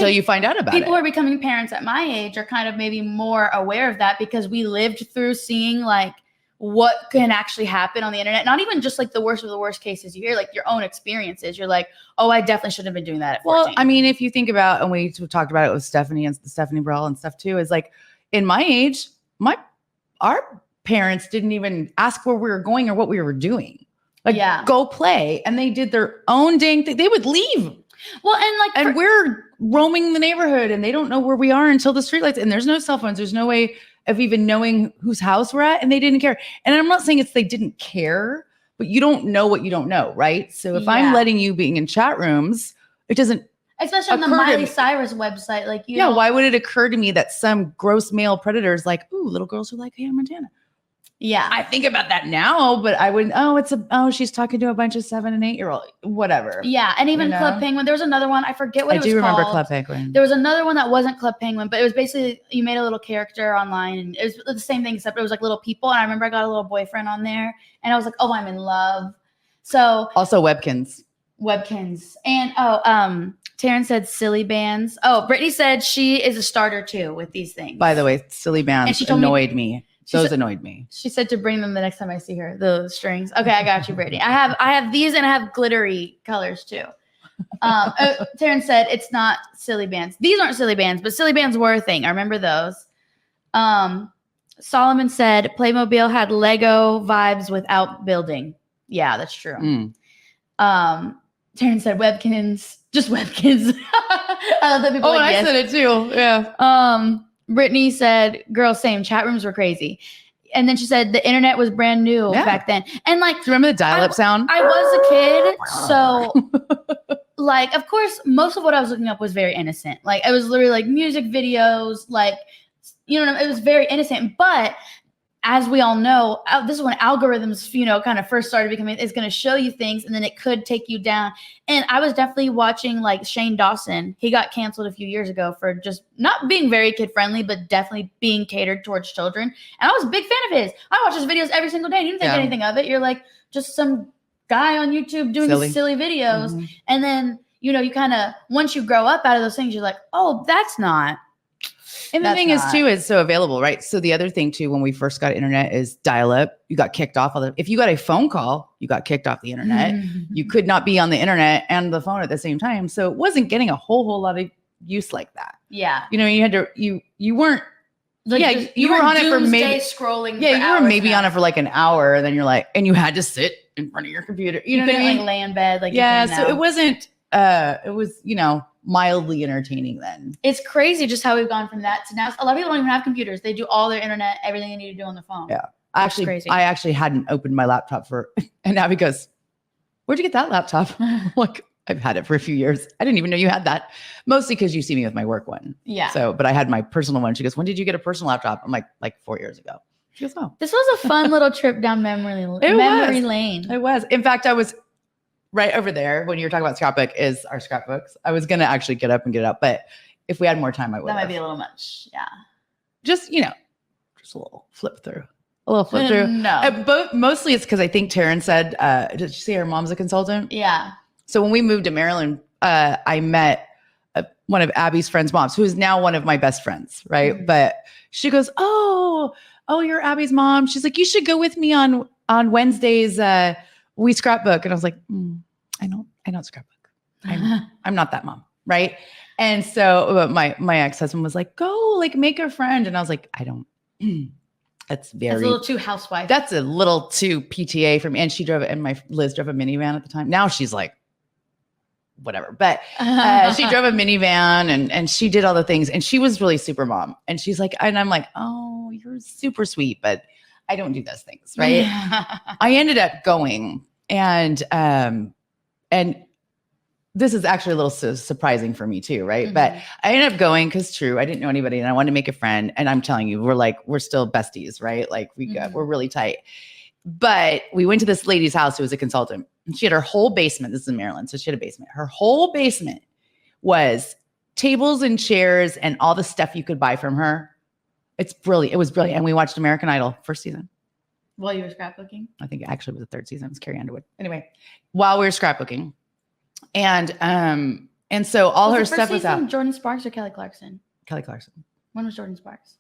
you find out about it. People who are becoming parents at my age are kind of maybe more aware of that because we lived through seeing like what can actually happen on the internet. Not even just like the worst of the worst cases you hear, like your own experiences. You're like, oh, I definitely shouldn't have been doing that at 14. Well, I mean, if you think about, and we talked about it with Stephanie and Stephanie Burrell and stuff too, is like in my age, our parents didn't even ask where we were going or what we were doing. Like, go play. And they did their own dang thing. They would leave. Well, and we're roaming the neighborhood and they don't know where we are until the streetlights. And there's no cell phones. There's no way of even knowing whose house we're at. And they didn't care. And I'm not saying they didn't care, but you don't know what you don't know, right? So if I'm letting you being in chat rooms, it doesn't. Especially on the Miley Cyrus website. Like, why would it occur to me that some gross male predator is like, ooh, little girls who like Hannah Montana? Yeah. I think about that now, but I wouldn't, she's talking to a bunch of 7 and 8 year old, whatever. Yeah. And even Club Penguin, there was another one. I forget what it was called. I do remember Club Penguin. There was another one that wasn't Club Penguin, but it was basically, you made a little character online and it was the same thing, except it was like little people. And I remember I got a little boyfriend on there and I was like, oh, I'm in love. So. Also Webkins. And, Taryn said silly bands. Oh, Brittany said she is a starter too with these things. By the way, silly bands annoyed me. Those annoyed me. She said to bring them the next time I see her, the strings. Okay, I got you, Brittany. I have these and I have glittery colors too. Taryn said it's not silly bands. These aren't silly bands, but silly bands were a thing. I remember those. Solomon said Playmobil had Lego vibes without building. Yeah, that's true. Taryn said Webkins, just Webkins. I love that people. Oh, I said it too. Yeah. Brittany said, girl, same. Chat rooms were crazy. And then she said the internet was brand new back then. And like, do you remember the dial-up sound? I was a kid. So like, of course, most of what I was looking up was very innocent. Like it was literally like music videos, like, you know, it was very innocent. But as we all know, this is when algorithms, you know, kind of first started becoming, it's going to show you things and then it could take you down. And I was definitely watching like Shane Dawson. He got canceled a few years ago for just not being very kid friendly, but definitely being catered towards children. And I was a big fan of his. I watch his videos every single day. You didn't think anything of it. You're like just some guy on YouTube doing silly videos. Mm-hmm. And then, you know, you kind of, once you grow up out of those things, you're like, oh, that's not. And the thing is, too, it's so available, right? So the other thing, too, when we first got internet is dial-up. You got kicked off. If you got a phone call, you got kicked off the internet. You could not be on the internet and the phone at the same time. So it wasn't getting a whole lot of use like that. Yeah. You know, you had to, you weren't, like, you were on it for maybe scrolling. Yeah, you were maybe on it for like an hour. And then you're like, and you had to sit in front of your computer. You know what I mean? Like lay in bed. Like, so it wasn't, it was, you know, mildly entertaining then. It's crazy just how we've gone from that to now. A lot of people don't even have computers. They do all their internet, everything they need to do on the phone. Yeah. I actually hadn't opened my laptop and Abby goes, where'd you get that laptop? Like, I've had it for a few years. I didn't even know you had that. Mostly because you see me with my work one. Yeah. So, but I had my personal one. She goes, when did you get a personal laptop? I'm like 4 years ago. She goes, oh. This was a fun little trip down memory lane. It was. In fact, I was right over there when you were talking about scrapbook is our scrapbooks. I was going to actually get up and get it out, but if we had more time, I would. That might be a little much. Yeah. Just, you know, just a little flip through. No. Mostly it's because I think Taryn said, did you see her mom's a consultant? Yeah. So when we moved to Maryland, I met one of Abby's friend's moms, who is now one of my best friends, right? Mm-hmm. But she goes, oh, you're Abby's mom. She's like, you should go with me on Wednesdays. We scrapbook. And I was like, I don't scrapbook. I'm not that mom. Right. And so my ex-husband was like, go like make a friend. And I was like, I don't, that's a little too housewife. That's a little too PTA for me. And Liz drove a minivan at the time. Now she's like, whatever. But she drove a minivan and she did all the things and she was really super mom. And she's like, and I'm like, oh, you're super sweet, but I don't do those things. Right. I ended up going and this is actually a little surprising for me too, right? Mhm. But I ended up going because true, I didn't know anybody and I wanted to make a friend. And I'm telling you, we're still besties, right? Like we're really tight. But we went to this lady's house who was a consultant. And she had her whole basement. This is in Maryland. So she had a basement. Her whole basement was tables and chairs and all the stuff you could buy from her. It's brilliant. It was brilliant. And we watched American Idol first season. While you were scrapbooking? I think it actually was the third season. It was Carrie Underwood. Anyway, while we were scrapbooking. And so all her stuff was out. Jordan Sparks or Kelly Clarkson? Kelly Clarkson. When was Jordan Sparks?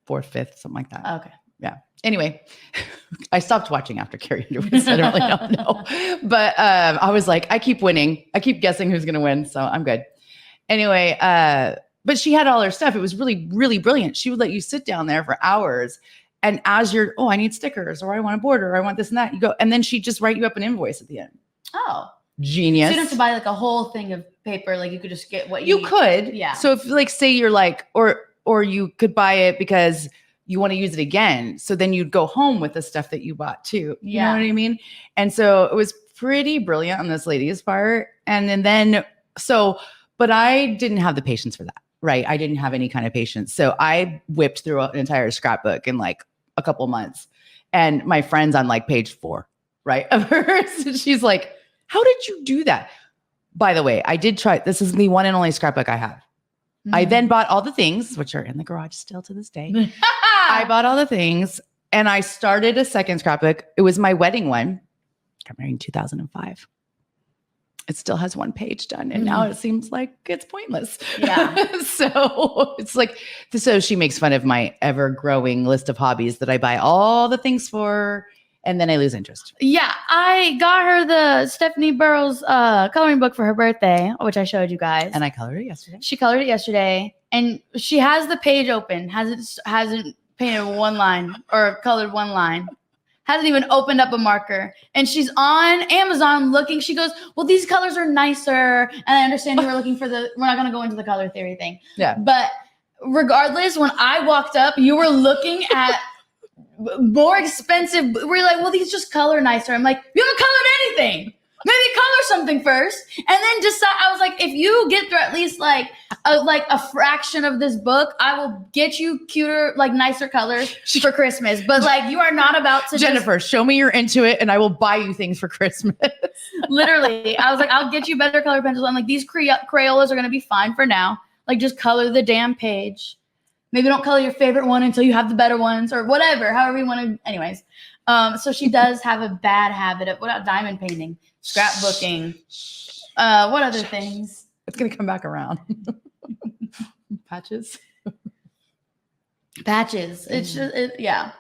4th, 5th, something like that. Oh, okay. Yeah. Anyway, I stopped watching after Carrie Underwood, so I don't really know. But I was like, I keep winning. I keep guessing who's going to win, so I'm good. Anyway, but she had all her stuff. It was really, really brilliant. She would let you sit down there for hours. And as you're, I need stickers, or I want a border, or I want this and that, you go, and then she'd just write you up an invoice at the end. Oh. Genius. So you don't have to buy like a whole thing of paper. Like you could just get what you need. could. Yeah. So if like, say you're like, or you could buy it because you want to use it again. So then you'd go home with the stuff that you bought too. You know what I mean? And so it was pretty brilliant on this lady's part. And then, but I didn't have the patience for that, right? I didn't have any kind of patience. So I whipped through an entire scrapbook in like a couple months. And my friend's on like page 4, right, of hers. She's like, how did you do that? By the way, I did try. This is the one and only scrapbook I have. Mm-hmm. I then bought all the things, which are in the garage still to this day. I bought all the things and I started a second scrapbook. It was my wedding one. Got married in 2005. It still has 1 page done. And now it seems like it's pointless. Yeah. So it's like, so she makes fun of my ever growing list of hobbies that I buy all the things for. And then I lose interest. Yeah, I got her the Stephanie Burrows coloring book for her birthday, which I showed you guys. And I colored it yesterday. She colored it yesterday, and she has the page open. Hasn't painted 1 line or colored 1 line. Hasn't even opened up a marker. And she's on Amazon looking. She goes, well, these colors are nicer. And I understand you were looking for we're not going to go into the color theory thing. Yeah. But regardless, when I walked up, you were looking at more expensive. We're like, well, these just color nicer. I'm like, you haven't colored anything. Maybe color something first, and then decide. I was like, if you get through at least like a fraction of this book, I will get you cuter, like nicer colors for Christmas. But like, you are not about to. Jennifer, show me you're into it, and I will buy you things for Christmas. Literally, I was like, I'll get you better color pencils. I'm like, these Crayolas are gonna be fine for now. Like, just color the damn page. Maybe don't color your favorite one until you have the better ones, or whatever, however you want to. Anyways, so she does have a bad habit of diamond painting, scrapbooking, what other things? It's gonna come back around. Patches. It's just yeah.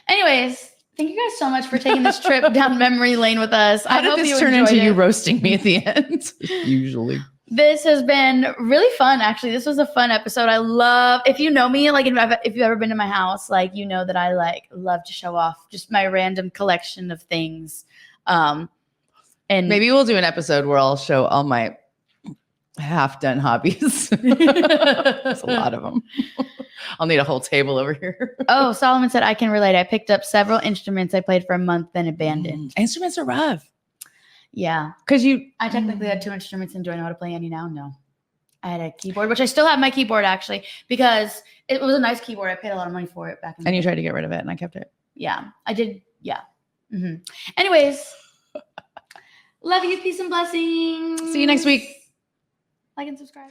Anyways, thank you guys so much for taking this trip down memory lane with us. How did this turn into you roasting me at the end? Usually. This has been really fun, actually. This was a fun episode. I love, if you know me, like if you've ever been to my house, like, you know that I like love to show off just my random collection of things. And maybe we'll do an episode where I'll show all my half-done hobbies. That's a lot of them. I'll need a whole table over here. Oh, Solomon said, I can relate. I picked up several instruments I played for a month, then abandoned. Instruments are rough. Yeah. Because I technically had 2 instruments, and do I know how to play any now? No. I had a keyboard, which I still have my keyboard, actually, because it was a nice keyboard. I paid a lot of money for it back in the day. And you tried to get rid of it, and I kept it. Yeah, I did. Yeah. Mm-hmm. Anyways, love you. Peace and blessings. See you next week. Like and subscribe.